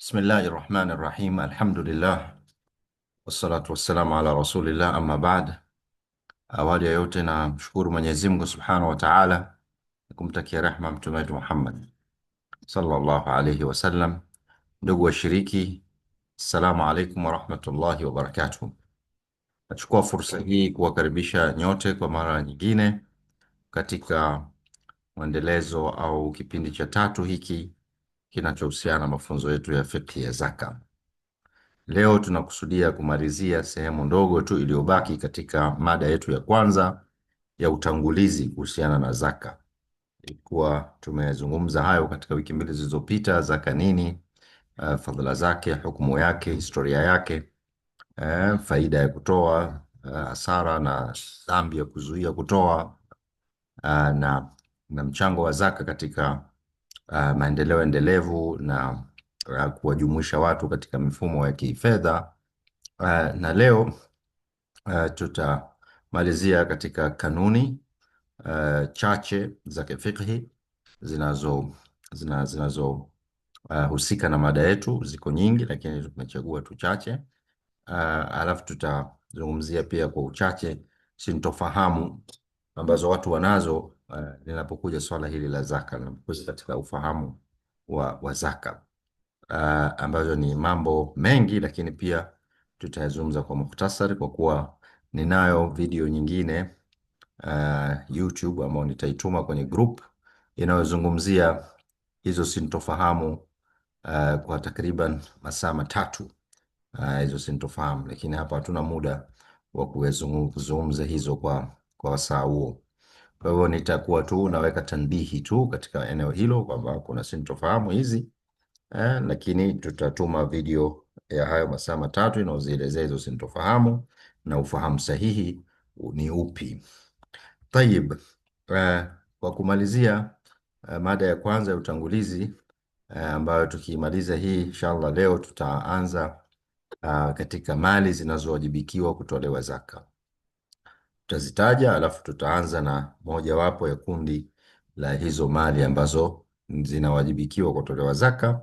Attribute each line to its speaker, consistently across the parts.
Speaker 1: Bismillahi rahmani rahim, alhamdulillah wassalatu wassalamu ala rasulillah, amma baad. Awali ya yote na mshukuru Mwenyezi Mungu subhanahu wa ta'ala na kumtakia rehma mtume wetu Muhammad sallallahu alayhi wasallam. Ndugu washiriki, assalamu alaikum warahmatullahi wabarakatuh. Nachukua fursa hii kuwakaribisha nyote kwa mara nyingine katika mwendelezo au kipindi cha tatu hiki kinachohusiana na mafunzo yetu ya fiqh ya zaka. Leo tunakusudia kumalizia sehemu ndogo tu iliyobaki katika mada yetu ya kwanza ya utangulizi kuhusiana na zaka. Ilikuwa tumezungumza hayo katika wiki mbili zilizopita: zaka nini, fadhila zake, hukumu yake, historia yake, faida ya kutoa, hasara na dhambi ya kuzuia kutoa, na mchango wa zaka katika maendeleo endelevu na kuwajumuisha watu katika mifumo ya kifedha. Na leo tutamalizia katika kanuni chache za kifikhi zinazo husika na mada yetu. Ziko nyingi, lakini tumechagua tu chache. Alafu tutazungumzia pia kwa uchache sintofahamu ambazo watu wanazo linapokuja swala hili la zaka, linapokuja katika ufahamu wa zaka, ambazo ni mambo mengi, lakini pia tutayazungumza kwa mukhtasari kwa kuwa ninayo video nyingine YouTube ambayo nitaituma kwenye group inayozungumzia hizo sintofahamu kwa takriban masaa matatu, hizo sintofahamu, lakini hapa hatuna muda wa kuzungumza hizo kwa wasaa huo. Kwa hivyo nitakuwa tu naweka tanbihi tu katika eneo hilo kwamba kuna sintofahamu hizi, lakini tutatuma video ya hayo masaa matatu inayozielezea hizo sintofahamu na ufahamu sahihi ni upi. Tayib, kwa kumalizia mada ya kwanza ya utangulizi, ambayo tukimaliza hii inshallah leo tutaanza katika mali zinazowajibikiwa kutolewa zaka. Tutazitaja alafu tutaanza na mojawapo ya kundi la hizo mali ambazo zinawajibikiwa kutolewa zaka,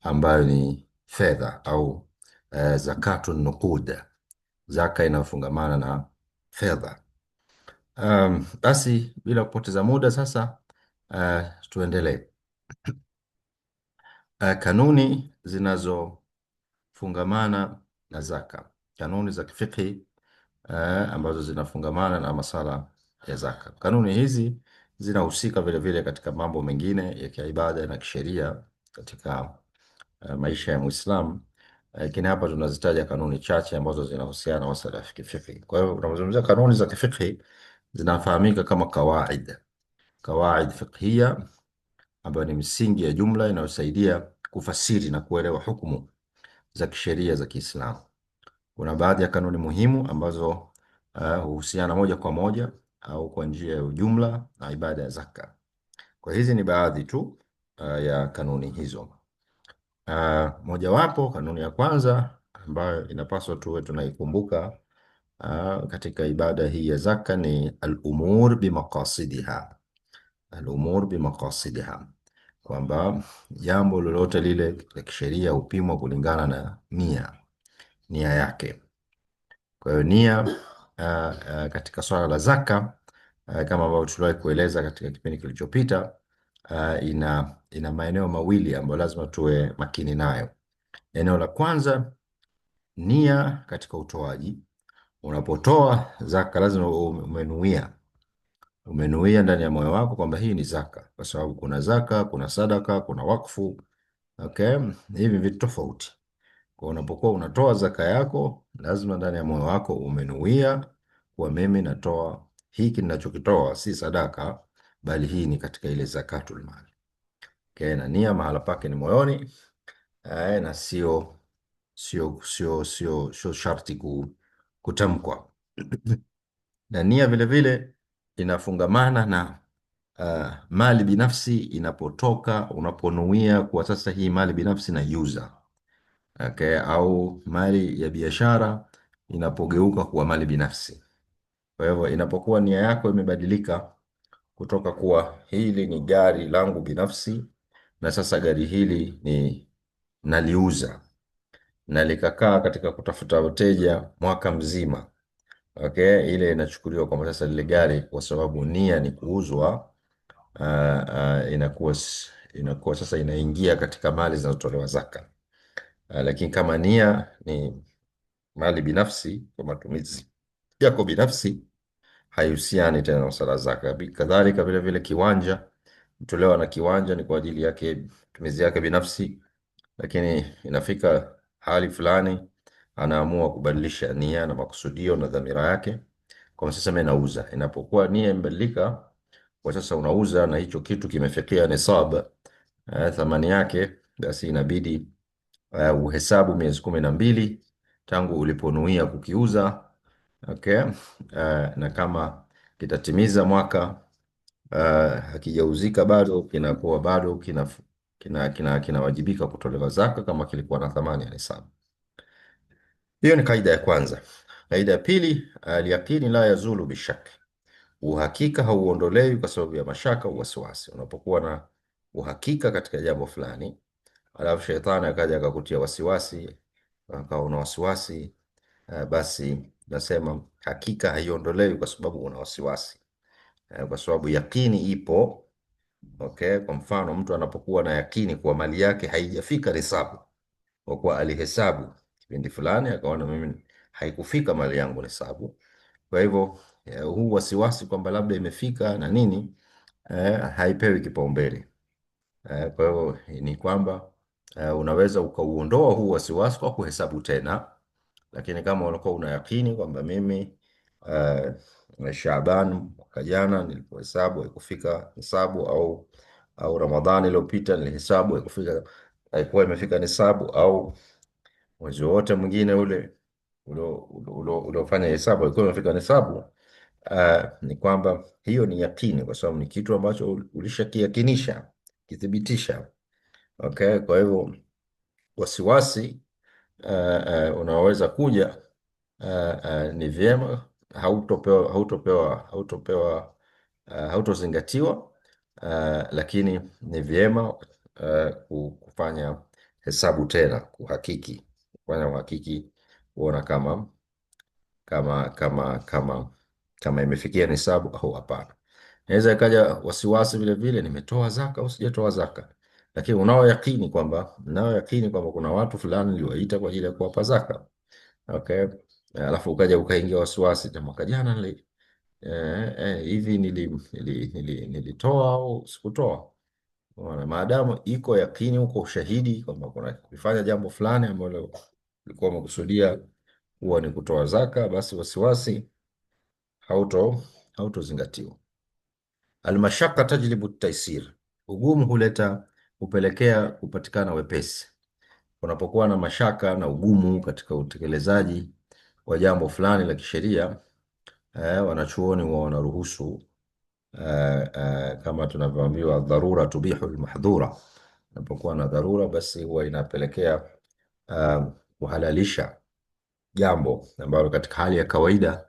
Speaker 1: ambayo ni fedha au zakatun nuqud, zaka inayofungamana na fedha. Basi bila kupoteza muda sasa, tuendelee. Kanuni zinazofungamana na zaka, kanuni za kifikhi ambazo zinafungamana na masala ya zaka. Kanuni hizi zinahusika vile vile katika mambo mengine ya kiibada na kisheria katika maisha ya Muislamu, lakini hapa tunazitaja kanuni chache ambazo zinahusiana na masala ya kifikhi. Kwa hiyo tunapozungumzia kanuni za kifikhi zinafahamika kama kawaid fiqhia, ambayo ni misingi ya jumla inayosaidia kufasiri na kuelewa hukumu za kisheria za Kiislamu. Kuna baadhi ya kanuni muhimu ambazo huhusiana moja kwa moja au kwa njia ya ujumla na ibada ya zaka. Kwa hizi ni baadhi tu ya kanuni hizo. Mojawapo, kanuni ya kwanza ambayo inapaswa tuwe tunaikumbuka katika ibada hii ya zaka ni al-umur bimaqasidiha. Al-umur bimaqasidiha, kwamba jambo lolote lile la kisheria hupimwa kulingana na nia yake. Kwa hiyo nia katika swala la zaka, kama ambavyo tuliwahi kueleza katika kipindi kilichopita, ina maeneo mawili ambayo lazima tuwe makini nayo. Eneo la kwanza, nia katika utoaji. Unapotoa zaka lazima umenuia ndani ya moyo wako kwamba hii ni zaka, kwa sababu kuna zaka, kuna sadaka, kuna wakfu. Okay, hivi vitu tofauti. Kwa unapokuwa unatoa zaka yako, lazima ndani ya moyo wako umenuia kwa mimi natoa hiki ninachokitoa si sadaka, bali hii ni katika ile zakatul mal. Okay, na nia mahala pake ni moyoni, na sio sharti kutamkwa. Na nia vile vile inafungamana na mali binafsi inapotoka, unaponuia kwa sasa hii mali binafsi na user. Okay, au mali ya biashara inapogeuka kuwa mali binafsi. Kwa hivyo inapokuwa nia yako imebadilika kutoka kuwa hili ni gari langu binafsi na sasa gari hili naliuza na likakaa katika kutafuta wateja mwaka mzima. Okay, ile inachukuliwa kwamba sasa lile gari kwa sababu nia ni kuuzwa, inakuwa sasa inaingia katika mali zinazotolewa zaka. Lakini kama nia ni mali binafsi kwa matumizi yako binafsi, haihusiani tena na sala zaka. Kadhalika vile vile kiwanja, mtolewa na kiwanja ni kwa ajili yake matumizi yake binafsi, lakini inafika hali fulani anaamua kubadilisha nia na makusudio na dhamira yake, kwa sasa mimi nauza. Inapokuwa nia imebadilika, kwa sasa unauza na hicho kitu kimefikia nisab, thamani yake, basi inabidi uhesabu miezi 12 tangu uliponuia kukiuza. Okay. Na kama kitatimiza mwaka, hakijauzika bado, kinakuwa bado kinawajibika kutolewa zaka kama kilikuwa na thamani ya nisabu. Hiyo ni kaida ya kwanza. Kaida ya pili, alyaqini la yazulu bishak, uhakika hauondolewi kwa sababu ya mashaka au wasiwasi. Unapokuwa na uhakika katika jambo fulani, alafu shetani akaja akakutia wasiwasi, akawa una wasiwasi, basi nasema hakika haiondolewi kwa sababu una wasiwasi, kwa sababu yakini ipo. Okay, kwa mfano mtu anapokuwa na yakini kuwa mali yake haijafika nisabu, kwa kuwa alihesabu kipindi fulani akaona mimi haikufika mali yangu nisabu, kwa hivyo huu wasiwasi kwamba labda imefika na nini, haipewi kipaumbele. Kwa hivyo ni kwamba unaweza ukauondoa huu wasiwasi kwa kuhesabu tena, lakini kama unakuwa una yakini kwamba mimi Shaaban mwaka jana nilipohesabu haikufika nisabu, au Ramadhani iliyopita nilihesabu haikuwa imefika nisabu, au mwezi wote mwingine ule uliofanya hesabu haikuwa imefika nisabu, ni kwamba hiyo ni yakini, kwa sababu ni kitu ambacho ulishakiyakinisha, kithibitisha. Okay, kwa hivyo wasiwasi unaweza kuja, ni vyema hautozingatiwa, lakini ni vyema kufanya hesabu tena, kufanya uhakiki, kuona kama imefikia nisabu au hapana. Inaweza ikaja wasiwasi vile vile, nimetoa zaka au sijatoa zaka, lakini unao yakini kwamba kuna watu fulani niliwaita kwa ajili ya kuwapa zaka. Okay. Alafu ukaja ukaingia wasiwasi, na mwaka jana hivi nilitoa au sikutoa. Unaona, maadamu iko yakini, uko ushahidi kwamba kuna kufanya jambo fulani ambalo ulikuwa umekusudia huwa ni kutoa zaka, basi wasiwasi hautozingatiwa. Almashaka tajlibu taisir, ugumu hupelekea kupatikana wepesi. Unapokuwa na mashaka na ugumu katika utekelezaji wa jambo fulani la kisheria, wanachuoni wa wanaruhusu, kama tunavyoambiwa, dharura tubihu almahdhura. Unapokuwa na dharura, basi huwa inapelekea kuhalalisha jambo ambalo katika hali ya kawaida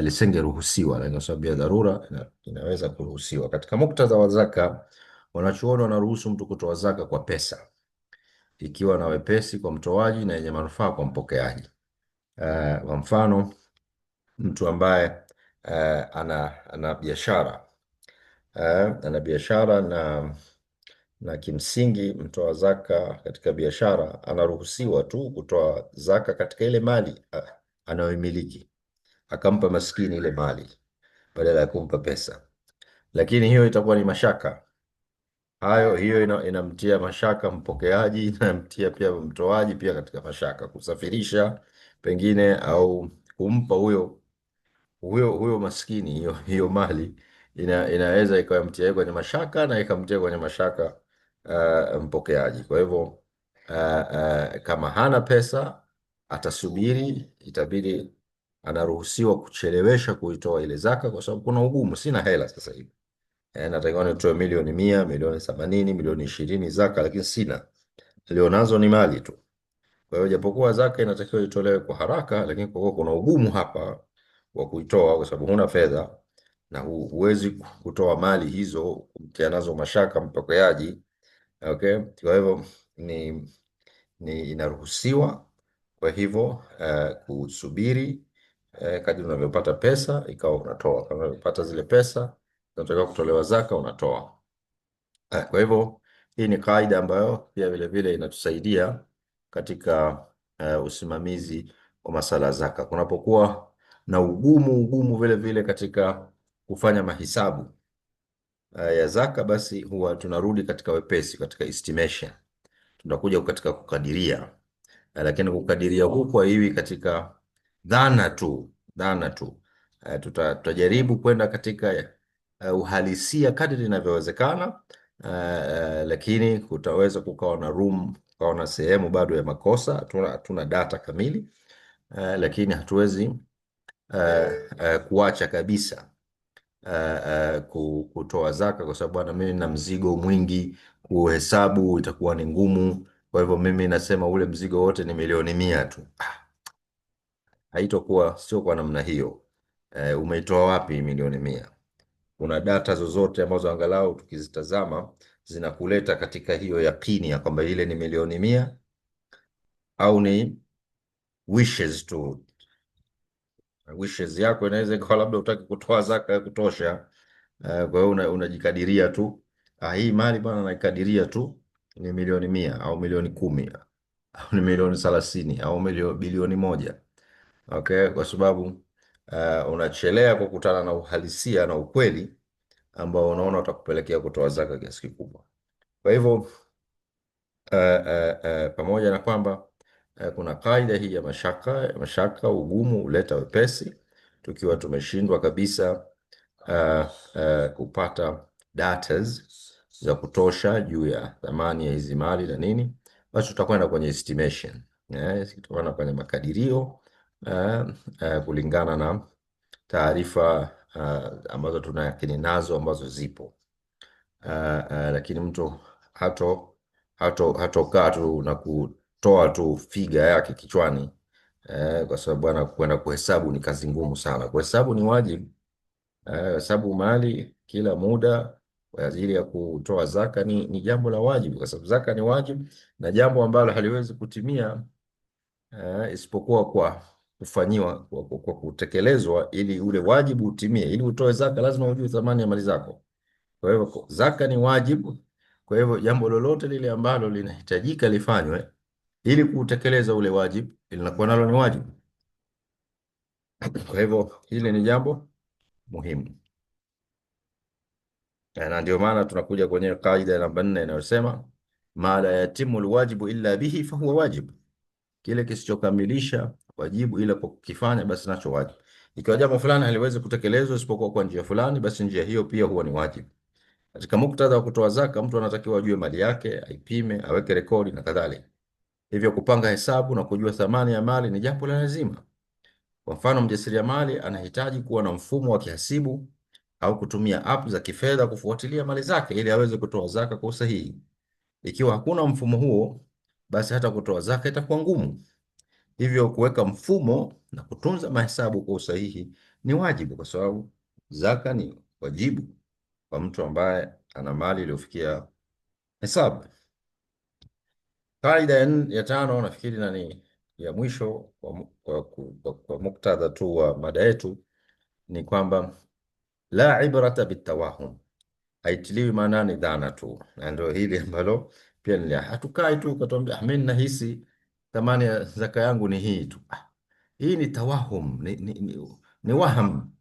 Speaker 1: lisingeruhusiwa, lakini kwa sababu ya dharura inaweza kuruhusiwa. Katika muktadha wa zaka, wanachuoni wanaruhusu mtu kutoa zaka kwa pesa ikiwa na wepesi kwa mtoaji na yenye manufaa kwa mpokeaji. Kwa mfano mtu ambaye ana biashara, na kimsingi mtoa zaka katika biashara anaruhusiwa tu kutoa zaka katika ile mali anayoimiliki, akampa maskini ile mali badala ya kumpa pesa. Lakini hiyo itakuwa ni mashaka hiyo inamtia mashaka mpokeaji, inamtia pia mtoaji pia katika mashaka, kusafirisha pengine au kumpa huyo maskini hiyo mali, inaweza ikamtia kwenye mashaka na ikamtia kwenye mashaka mpokeaji. Kwa hivyo kama hana pesa atasubiri, itabidi anaruhusiwa kuchelewesha kuitoa ile zaka, kwa sababu kuna ugumu, sina hela sasa hivi, natakiwa nitoe milioni 100, milioni 80, milioni 20 zaka, lakini sina, nilionazo ni mali tu. Kwa hiyo japokuwa zaka inatakiwa itolewe kwa haraka, lakini kwa kuwa kuna ugumu hapa wa kuitoa, kwa sababu huna fedha na huwezi kutoa mali hizo, kumtia nazo mashaka mpokeaji. Okay, kwa hivyo ni inaruhusiwa. Kwa hivyo kusubiri kadri unavyopata pesa ikawa unatoa, kama unavyopata zile pesa zinataka kutolewa zaka unatoa. Kwa hivyo hii ni kaida ambayo pia vile vile inatusaidia katika usimamizi wa masala ya zaka. Kunapokuwa na ugumu vile vile katika kufanya mahesabu ya zaka, basi huwa tunarudi katika wepesi, katika estimation, tunakuja katika kukadiria. Lakini kukadiria huku hivi katika dhana tu. Tutajaribu kwenda katika uhalisia kadri inavyowezekana, lakini kutaweza kukawa na room, kukawa na sehemu bado ya makosa. Hatuna data kamili, lakini hatuwezi kuacha kabisa kutoa zaka, kwa sababu bwana, mimi na mzigo mwingi, kuhesabu itakuwa ni ngumu. Kwa hivyo mimi nasema ule mzigo wote ni milioni 100 tu. Haitokuwa, sio kwa namna hiyo. Umeitoa wapi milioni 100? Kuna data zozote ambazo angalau tukizitazama zinakuleta katika hiyo yakini ya kwamba ile ni milioni 100, au ni wishes tu? Wishes yako inaweza ikawa labda utaki kutoa zaka ya kutosha. Kwa hiyo unajikadiria tu, hii mali bwana naikadiria tu ni milioni 100 au milioni 10 au ni milioni 30 au bilioni 1. Okay, kwa sababu unachelea kukutana na uhalisia na ukweli ambao unaona utakupelekea kutoa zaka kiasi kikubwa. Kwa hivyo pamoja na kwamba kuna kaida hii ya mashaka, ugumu huleta wepesi. Tukiwa tumeshindwa kabisa kupata datas za kutosha juu ya thamani ya hizi mali na nini, basi tutakwenda kwenye estimation, tutakwenda kwenye makadirio kulingana na taarifa ambazo tunayakini nazo ambazo zipo. Lakini mtu hatokaa tu na kutoa tu figa yake kichwani, kwa sababu bwana, kwenda kuhesabu ni kazi ngumu sana. Kuhesabu ni wajibu. Hesabu mali kila muda kwa ajili ya kutoa zaka ni jambo la wajibu, kwa sababu zaka ni wajibu na jambo ambalo haliwezi kutimia isipokuwa kwa kufanyiwa, kwa kutekelezwa. Ili ule wajibu utimie, ili utoe zaka, lazima ujue thamani ya mali zako. Kwa hivyo zaka ni wajibu. Kwa hivyo jambo lolote lile ambalo linahitajika lifanywe ili kutekeleza ule wajibu, linakuwa nalo ni wajibu. Kwa hivyo hili ni jambo muhimu, na ndio maana tunakuja kwenye kaida namba 4 inayosema ma la yatimu alwajibu illa bihi fahuwa wajibu, kile kisichokamilisha wajibu ila kwa kukifanya basi nacho wajibu. Ikiwa jambo fulani haliwezi kutekelezwa isipokuwa kwa njia fulani, basi njia hiyo pia huwa ni wajibu. Katika muktadha wa kutoa zaka, mtu anatakiwa ajue mali yake, aipime, aweke rekodi na kadhalika. Hivyo kupanga hesabu na kujua thamani ya mali ni jambo la lazima. Kwa mfano, mjasiriamali anahitaji kuwa na mfumo wa kihasibu au kutumia app za kifedha kufuatilia mali zake ili aweze kutoa zaka kwa usahihi. Ikiwa hakuna mfumo huo, basi hata kutoa zaka itakuwa ngumu. Hivyo kuweka mfumo na kutunza mahesabu kwa usahihi ni wajibu, kwa sababu zaka ni wajibu kwa mtu ambaye ana mali iliyofikia hesabu. Kaida ya 5 nafikiri na ni ya mwisho kwa muktadha tu wa mada yetu ni kwamba la ibrata bitawahum, haitiliwi maanani dhana tu. Na ndio hili ambalo pia hatukai tu ukatuambia mimi nahisi thamani ya zaka yangu ni hii tu. Hii ni tawahum, ni waham.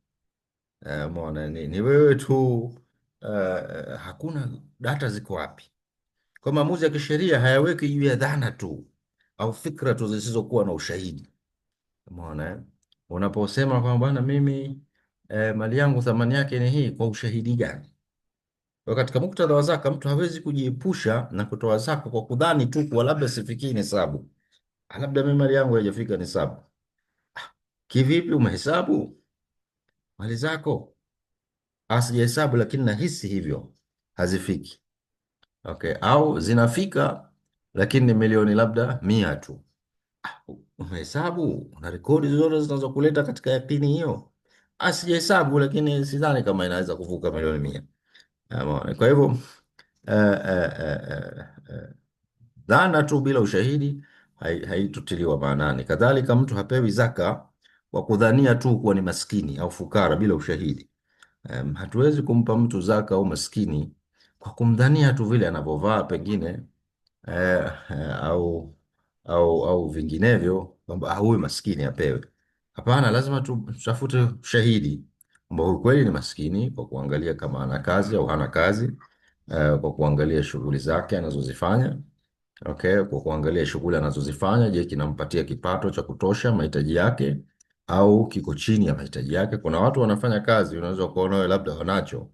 Speaker 1: Mwana ni wewe tu. Hakuna data ziko wapi. Kwa maamuzi ya kisheria hayaweki juu ya dhana tu au fikra tu zisizokuwa na ushahidi. Umeona, unaposema kwamba bwana, mimi mali yangu thamani yake ni hii, kwa ushahidi gani? Kwa katika muktadha wa zaka, mtu hawezi kujiepusha na kutoa zaka kwa kudhani tu kwa labda sifikii nisabu, labda mimi mali yangu haijafika nisabu. Kivipi umehesabu mali zako? Sijahesabu, lakini nahisi hivyo hazifiki. Okay, au zinafika lakini ni milioni labda 100 tu. Umehesabu? Una rekodi zote zinazokuleta katika yakini hiyo? Sijahesabu, lakini sidhani kama inaweza kuvuka milioni 100. Umeona? Kwa hivyo dhana tu bila ushahidi haitotiliwa maanani. Kadhalika mtu hapewi zaka kwa kudhania tu kuwa ni maskini au fukara bila ushahidi. Hatuwezi kumpa mtu zaka au maskini kwa kumdhania tu vile anavyovaa pengine, au au vinginevyo kwamba huyu maskini apewe. Hapana, lazima tutafute ushahidi kwamba huyu kweli ni maskini kwa kuangalia kama ana kazi au hana kazi, kwa kuangalia shughuli zake anazozifanya. Okay, kwa kuangalia shughuli anazozifanya, je, kinampatia kipato cha kutosha mahitaji yake au kiko chini ya mahitaji yake? Kuna watu wanafanya kazi, unaweza kuona wewe labda wanacho,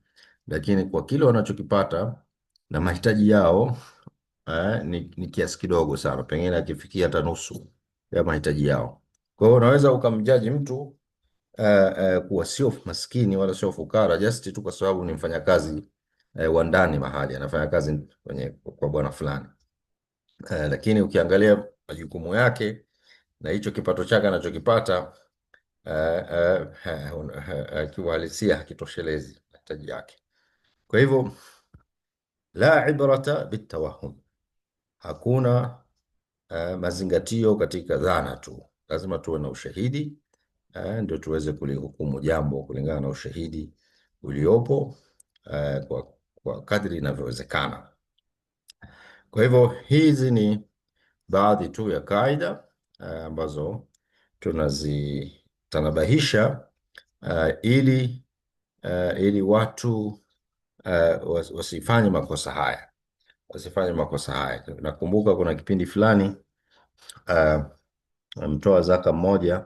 Speaker 1: lakini kwa kile wanachokipata na mahitaji yao, ni kiasi kidogo sana, pengine akifikia hata nusu ya mahitaji yao. Kwa hiyo unaweza ukamjaji mtu kuwa sio maskini wala sio fukara just tu kwa sababu ni mfanyakazi wa ndani mahali anafanya kazi kwa bwana fulani. Lakini ukiangalia majukumu yake na hicho kipato chake anachokipata, kiuhalisia hakitoshelezi mahitaji yake. Kwa hivyo la ibrata bitawahum, hakuna mazingatio katika dhana tu, lazima tuwe na ushahidi, ndio tuweze kulihukumu jambo kulingana na ushahidi uliopo, kwa kadri inavyowezekana. Kwa hivyo hizi ni baadhi tu ya kaida ambazo tunazitanabahisha ili watu wasifanye makosa haya, wasifanye makosa haya. Nakumbuka kuna kipindi fulani mtoa zaka mmoja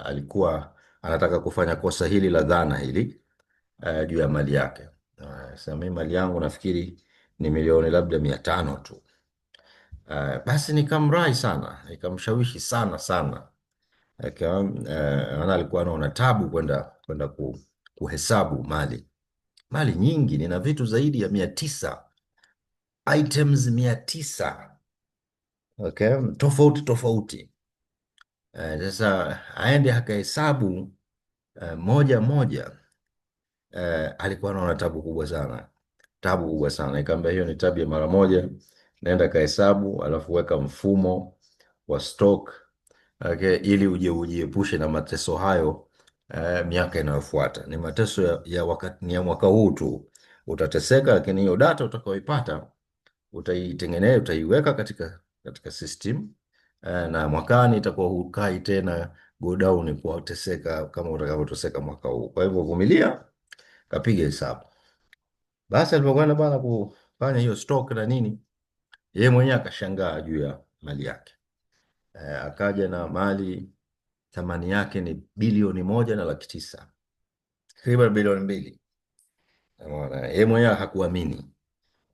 Speaker 1: alikuwa anataka kufanya kosa hili la dhana hili juu ya mali yake. Sasa mimi mali yangu nafikiri ni milioni labda 500 tu. Basi nikamrai sana, nikamshawishi sana sana. Maana alikuwa anaona tabu kwenda kuhesabu mali nyingi, nina vitu zaidi ya 900, items 900, okay, tofauti tofauti. Sasa aende akahesabu moja moja. Alikuwa anaona tabu kubwa sana, tabu kubwa sana. Nikamwambia hiyo ni tabu ya mara moja, naenda kahesabu, alafu weka mfumo wa stock, okay, ili ujiepushe na mateso hayo. Miaka inayofuata ni mateso ni ya mwaka huu tu, utateseka, lakini hiyo data utakaoipata utaitengeneza, utaiweka katika system, na mwakani itakuwa hukai tena godown kuwateseka kama utakavyoteseka mwaka huu. Kwa hivyo vumilia, kapiga hesabu. Basi alipokwenda bana kufanya hiyo stock na nini, yeye mwenyewe akashangaa juu ya mali yake. Akaja na mali thamani yake ni bilioni 1.9 takriban bilioni 2. Unaona, yeye mwenyewe hakuamini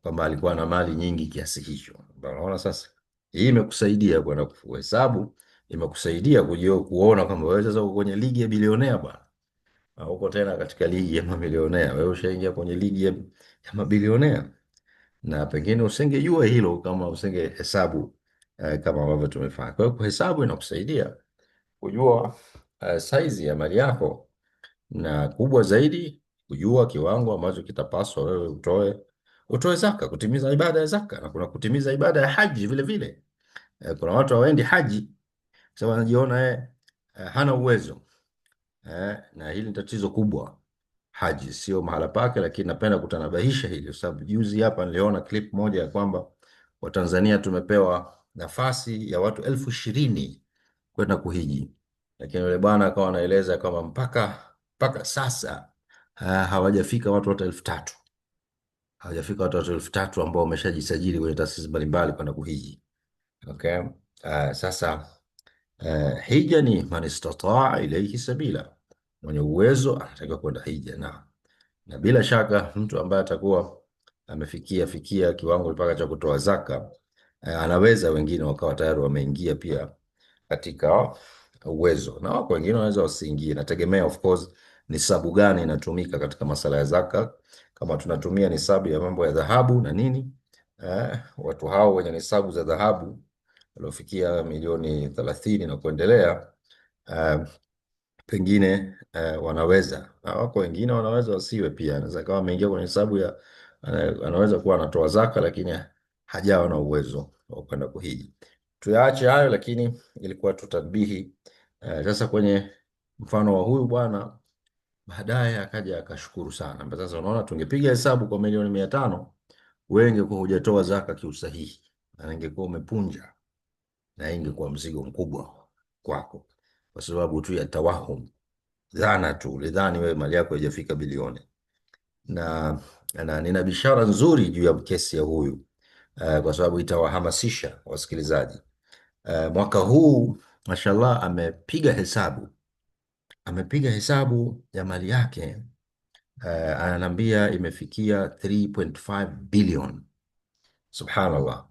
Speaker 1: kwamba alikuwa na mali nyingi kiasi hicho. Unaona, sasa hii imekusaidia kwenda kuhesabu, imekusaidia kuona kwamba wewe sasa uko kwenye ligi ya bilionea bwana. Uko tena katika ligi ya mamilionea, wewe ushaingia kwenye ligi ya mabilionea, na pengine usingejua hilo kama usingehesabu kama ambavyo tumefanya. Kwa hiyo kuhesabu inakusaidia kujua saizi ya mali yako, na kubwa zaidi kujua kiwango ambacho kitapaswa wewe utoe zaka, kutimiza ibada ya zaka, na kuna kutimiza ibada ya haji vile vile. Kuna watu hawaendi haji sababu wanajiona hana uwezo, na hili ni tatizo kubwa. Haji sio mahala pake, lakini napenda kutanabahisha hili kwa sababu juzi hapa niliona clip moja ya kwamba Watanzania tumepewa nafasi ya watu 20,000 kwenda kuhiji, lakini yule bwana akawa anaeleza kwamba mpaka sasa hawajafika watu hata 3,000, hawajafika watu 3,000 ambao wameshajisajili kwenye taasisi mbalimbali kwenda kuhiji. Okay. Sasa hija ni man istataa ilayhi sabila, mwenye uwezo anatakiwa kwenda hija, na bila shaka mtu ambaye atakuwa amefikia kiwango mpaka cha kutoa zaka, anaweza, wengine wakawa tayari wameingia pia katika uwezo, na wako wengine wanaweza wasiingie. Nategemea of course nisabu gani inatumika katika masala ya zaka. Kama tunatumia nisabu ya mambo ya dhahabu na nini, watu hao wenye nisabu za dhahabu waliofikia milioni 30 na kuendelea, pengine wanaweza, na wako wengine wanaweza wasiwe pia. Anaweza kama ameingia kwenye hesabu ya anaweza kuwa anatoa zaka lakini hajawa na uwezo wa kwenda kuhiji. Tuyaache hayo, lakini ilikuwa tutadbihi. Sasa kwenye mfano wa huyu bwana, baadaye akaja akashukuru sana. Sasa unaona, tungepiga hesabu kwa milioni 500, wewe ingekuwa hujatoa zaka kiusahihi na ingekuwa umepunja, na ingekuwa mzigo mkubwa kwako, kwa sababu tu ya tawahum, dhana tu, ulidhani wewe mali yako haijafika bilioni. Na, na nina bishara nzuri juu ya kesi ya huyu kwa sababu itawahamasisha wasikilizaji. Mwaka huu mashallah amepiga hesabu ya mali yake. Ananiambia imefikia 3.5 billion. Subhanallah,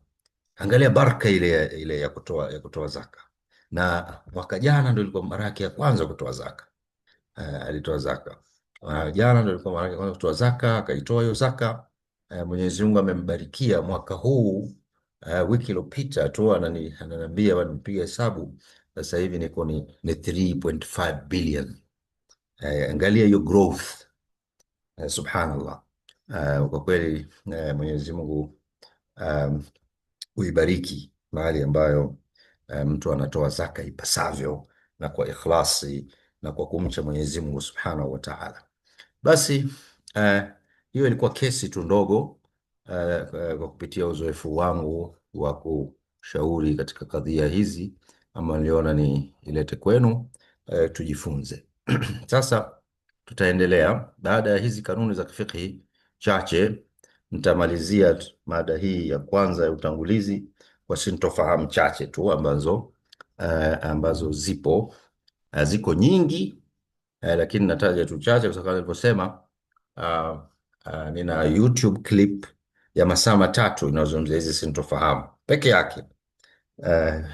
Speaker 1: angalia baraka ile ya kutoa zaka. Na mwaka jana ndio ilikuwa mara yake ya kwanza kutoa zaka. Alitoa zaka jana, ndio ilikuwa mara yake ya kwanza kutoa zaka, akaitoa hiyo zaka. Mwenyezi Mungu amembarikia mwaka huu. Wiki iliyopita tu ananiambia, nipiga hesabu sasa hivi ni 3.5 billion. Angalia hiyo growth. Subhanallah. Kwa kweli Mwenyezi Mungu uibariki mahali ambayo mtu anatoa zaka ipasavyo na kwa ikhlasi na kwa kumcha Mwenyezi Mungu Subhanahu wa Ta'ala. Basi hiyo ilikuwa kesi tu ndogo kwa kupitia uzoefu wangu wa kushauri katika kadhia hizi, ama niliona ni ilete kwenu tujifunze. Sasa tutaendelea baada ya hizi kanuni za kifiqhi chache. Nitamalizia mada hii ya kwanza ya utangulizi kwa sintofahamu chache tu ambazo ziko nyingi, lakini nataja tu chache kwa sababu nilivyosema, nina YouTube clip ya masaa 3 inayozungumzia hizi sintofahamu peke yake.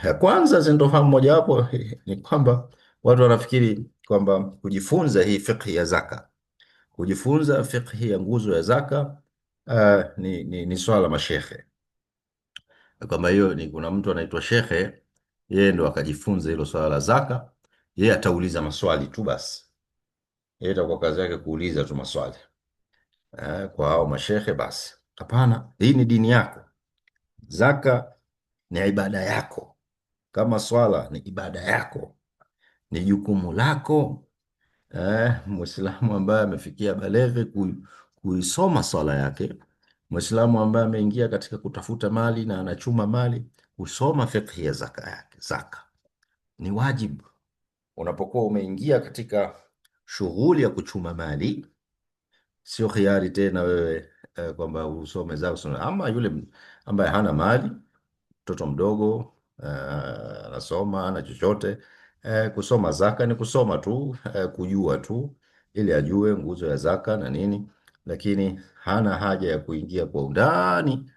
Speaker 1: Ya kwanza sintofahamu mojawapo ni kwamba watu wanafikiri kwamba kujifunza hii fiqhi ya zaka, kujifunza fiqhi ya nguzo ya zaka ni swala la mashehe, kwamba hiyo ni kuna mtu anaitwa shekhe, yeye ndo akajifunza hilo swala la zaka, yeye atauliza maswali tu basi, yeye itakuwa kazi yake kuuliza tu maswali kwa hao mashehe basi. Hapana, hii ni dini yako. Zaka ni ibada yako, kama swala ni ibada yako, ni jukumu lako. Muislamu ambaye amefikia baleghe kuisoma swala yake, Muislamu ambaye ameingia katika kutafuta mali na anachuma mali, kusoma fiqhi ya zaka yake. Zaka ni wajibu. Unapokuwa umeingia katika shughuli ya kuchuma mali, sio khiari tena wewe kwamba usome zaka. Ama yule ambaye hana mali, mtoto mdogo anasoma, ana chochote, kusoma zaka ni kusoma tu, kujua tu ili ajue nguzo ya zaka na nini, lakini hana haja ya kuingia kwa undani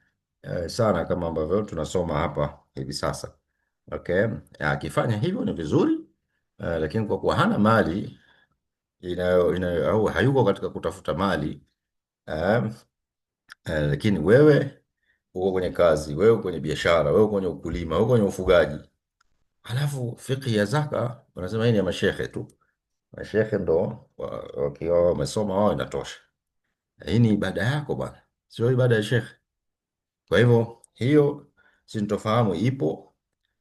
Speaker 1: sana kama ambavyo tunasoma hapa hivi sasa. Okay, akifanya hivyo ni vizuri, lakini kwa kuwa hana mali au hayuko katika kutafuta mali, lakini wewe uko kwenye kazi, wewe uko kwenye biashara, wewe uko kwenye ukulima, wewe uko kwenye ufugaji, halafu fiqhi ya zaka wanasema hii ni ya mashehe tu. Mashehe ndo wakiwa wamesoma wao inatosha. Hii ni ibada yako bwana, sio ibada ya shekhe. Kwa hivyo hiyo sintofahamu ipo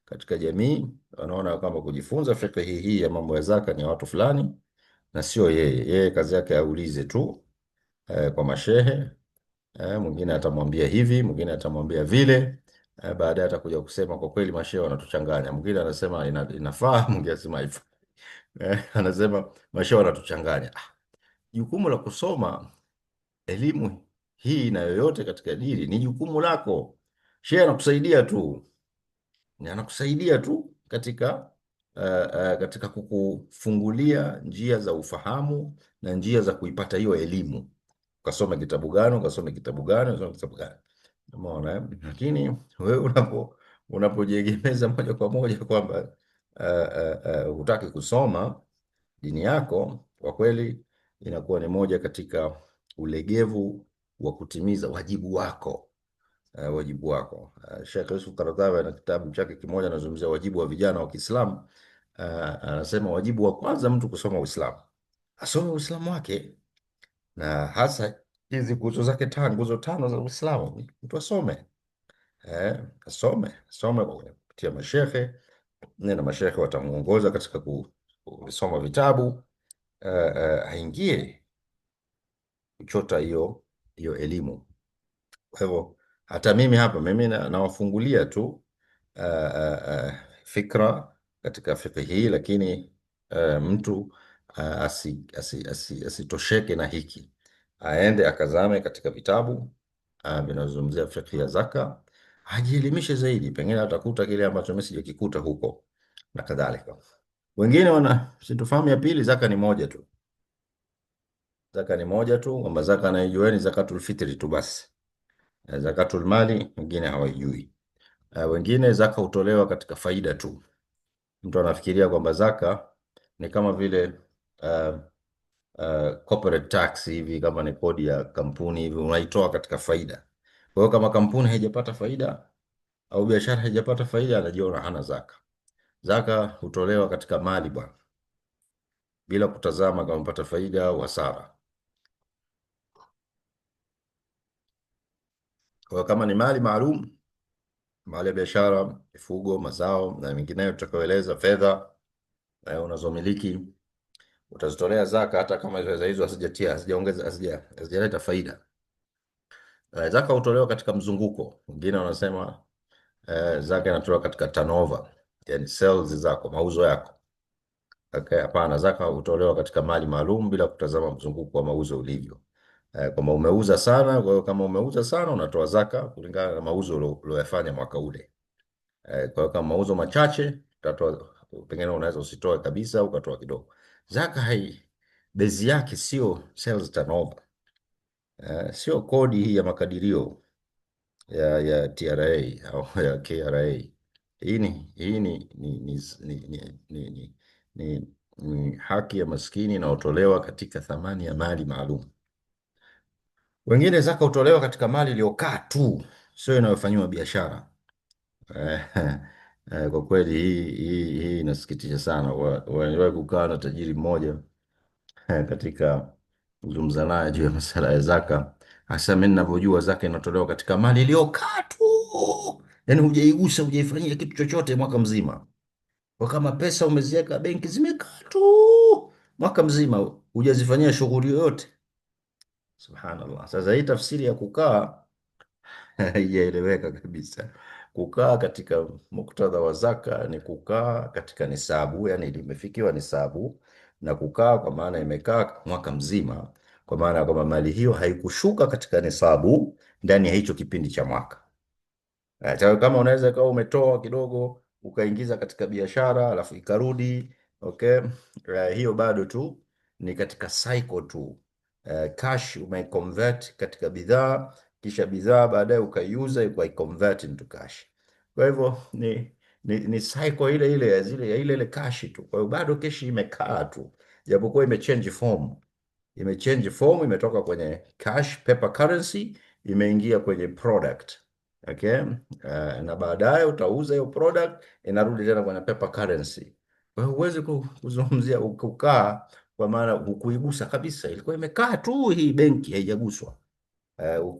Speaker 1: katika jamii, wanaona kama kujifunza fiqhi hii ya mambo ya zaka ni ya watu fulani na sio yeye. Yeye kazi yake aulize tu kwa mashehe. Mwingine atamwambia hivi, mwingine atamwambia vile. Baadaye atakuja kusema kwa kweli mashehe wanatuchanganya. Mwingine anasema inafaa, mwingine anasema haifai. Anasema mashehe wanatuchanganya. Jukumu la kusoma elimu hii na yoyote katika dini ni jukumu lako. Shehe anakusaidia tu katika kukufungulia njia za ufahamu na njia za kuipata hiyo elimu. Ukasome kitabu gani, ukasome kitabu gani, ukasome kitabu gani. Umeona? Lakini wewe unapojiegemeza moja kwa moja kwamba hutaki kusoma dini yako, kwa kweli inakuwa ni moja katika ulegevu wa kutimiza wajibu wako. Sheikh Yusuf Qaradawi ana kitabu chake kimoja anazungumzia wajibu wa vijana wa Kiislamu. Anasema wajibu wa kwanza mtu kusoma Uislamu, asome Uislamu wake, na hasa hizi nguzo zake tano, nguzo tano za Uislamu mtu asome. Asome kwa kupitia mashehe, na mashehe watamuongoza katika kusoma vitabu, aingie kuchota hiyo elimu. Kwa hivyo hata mimi hapa mimi nawafungulia tu fikra katika fiqh hii, lakini mtu asitosheke na hiki, aende akazame katika vitabu vinavyozungumzia fiqh ya zaka, ajielimishe zaidi, pengine atakuta kile ambacho mimi sijakikuta huko na kadhalika. Wengine wana sitofahamu ya pili, zaka ni moja tu, zaka ni moja tu, kwamba zaka anaijua ni zakatul fitri tu basi. Zakatul mali wengine hawaijui. Wengine zaka hutolewa katika faida tu. Mtu anafikiria kwamba zaka ni kama vile uh, corporate tax hivi, kama ni kodi ya kampuni hivi, unaitoa katika faida. Kwa hiyo kama kampuni haijapata faida au biashara haijapata faida, anajiona hana zaka. Zaka hutolewa katika mali bwana, bila kutazama kama mpata faida au hasara. Kwa hiyo kama ni mali maalum, mali ya biashara, mifugo, mazao na mengineyo tutakayoeleza, fedha unazomiliki, utazitolea zaka hata kama fedha hizo hazijaleta faida. Zaka hutolewa katika mzunguko. Wengine wanasema zaka inatolewa katika turnover, yani sales zako, mauzo yako. Okay, hapana, zaka hutolewa katika mali maalum bila kutazama mzunguko wa mauzo ulivyo. Kama umeuza sana, kwa hiyo kama umeuza sana unatoa zaka kulingana na mauzo uliyofanya mwaka ule. Kwa hiyo kama mauzo machache utatoa, pengine unaweza usitoe kabisa ukatoa kidogo. Zaka bezi yake sio sales turnover, sio kodi hii ya makadirio ya TRA au ya KRA. Hii ni haki ya maskini inayotolewa katika thamani ya mali maalum. Wengine zaka hutolewa katika mali iliyokaa tu, sio inayofanyiwa biashara. Eh, kwa kweli hii inasikitisha sana. Waliwahi kukaa na tajiri mmoja katika kuzungumza naye juu ya masala ya zaka, hasa mimi ninavyojua zaka inatolewa katika mali iliyokaa tu, yaani hujaigusa, hujaifanyia kitu chochote mwaka mzima. Kwa kama pesa umeziweka benki zimekaa tu mwaka mzima, hujazifanyia shughuli yoyote. Subhanallah. Sasa hii tafsiri ya kukaa haijaeleweka kabisa. Kukaa katika muktadha wa zaka ni kukaa katika nisabu, yani limefikiwa nisabu, na kukaa kwa maana imekaa mwaka mzima, kwa maana ya kwamba mali hiyo haikushuka katika nisabu ndani ya hicho kipindi cha mwaka. Kama unaweza kawa umetoa kidogo ukaingiza katika biashara alafu ikarudi, okay. Hiyo bado tu ni katika cycle tu. Cash umeconvert katika bidhaa, kisha bidhaa baadaye ukaiuza ukaiconvert into cash. Kwa hivyo ni cycle ile ile ya ile cash tu. Kwa hiyo bado cash imekaa tu, japokuwa imechange form, imetoka kwenye cash paper currency imeingia kwenye product. Okay? Na baadaye utauza hiyo product inarudi tena kwenye paper currency. Kwa hiyo huwezi kuzungumzia kukaa, kwa maana hukuigusa kabisa, ilikuwa imekaa tu, hii benki haijaguswa.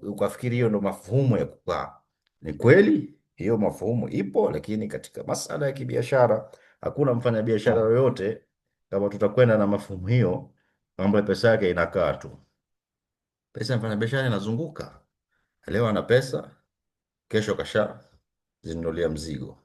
Speaker 1: Ukafikiri hiyo ndo mafuhumu ya kukaa. Ni kweli hiyo mafuhumu ipo, lakini katika masala ya kibiashara hakuna mfanyabiashara yoyote, kama tutakwenda na mafuhumu hiyo, mambo ya pesa yake inakaa tu. Pesa ya mfanyabiashara inazunguka. Leo ana pesa, kesho kasha zinunulia mzigo,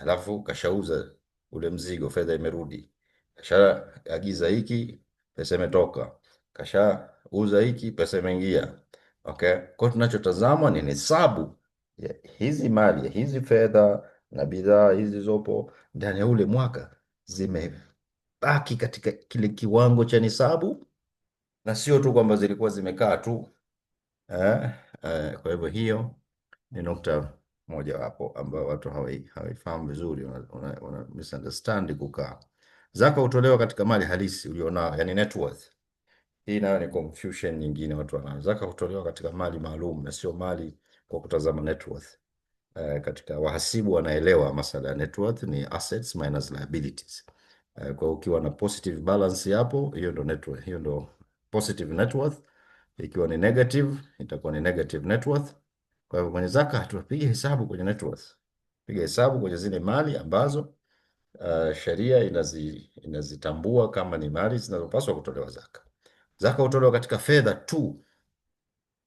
Speaker 1: alafu kashauza ule mzigo, fedha imerudi. Kasha agiza hiki, pesa imetoka. Kashauza hiki, pesa imeingia. Okay, kwa tunachotazama ni nisabu ya hizi mali, hizi fedha na bidhaa hizi zopo ndani ya ule mwaka zimebaki katika kile kiwango cha nisabu, na sio tu kwamba zilikuwa zimekaa tu. Kwa hivyo hiyo ni nukta moja wapo ambayo watu hawaifahamu vizuri, wana misunderstand kukaa. Zaka hutolewa katika mali halisi ulionao, yani net worth. Hii nayo ni confusion nyingine watu wanayo. Zaka hutolewa katika mali maalum na sio mali kwa kutazama net worth. Katika wahasibu wanaelewa masala ya net worth ni assets minus liabilities. Kwa ukiwa na positive balance hapo, hiyo ndo net worth, hiyo ndo positive net worth. Ikiwa ni negative itakuwa ni negative net worth. Kwa hivyo kwenye zaka tupige hesabu kwenye net worth, piga hesabu kwenye zile mali ambazo sheria inazitambua kama ni mali zinazopaswa kutolewa zaka. Zaka hutolewa katika fedha tu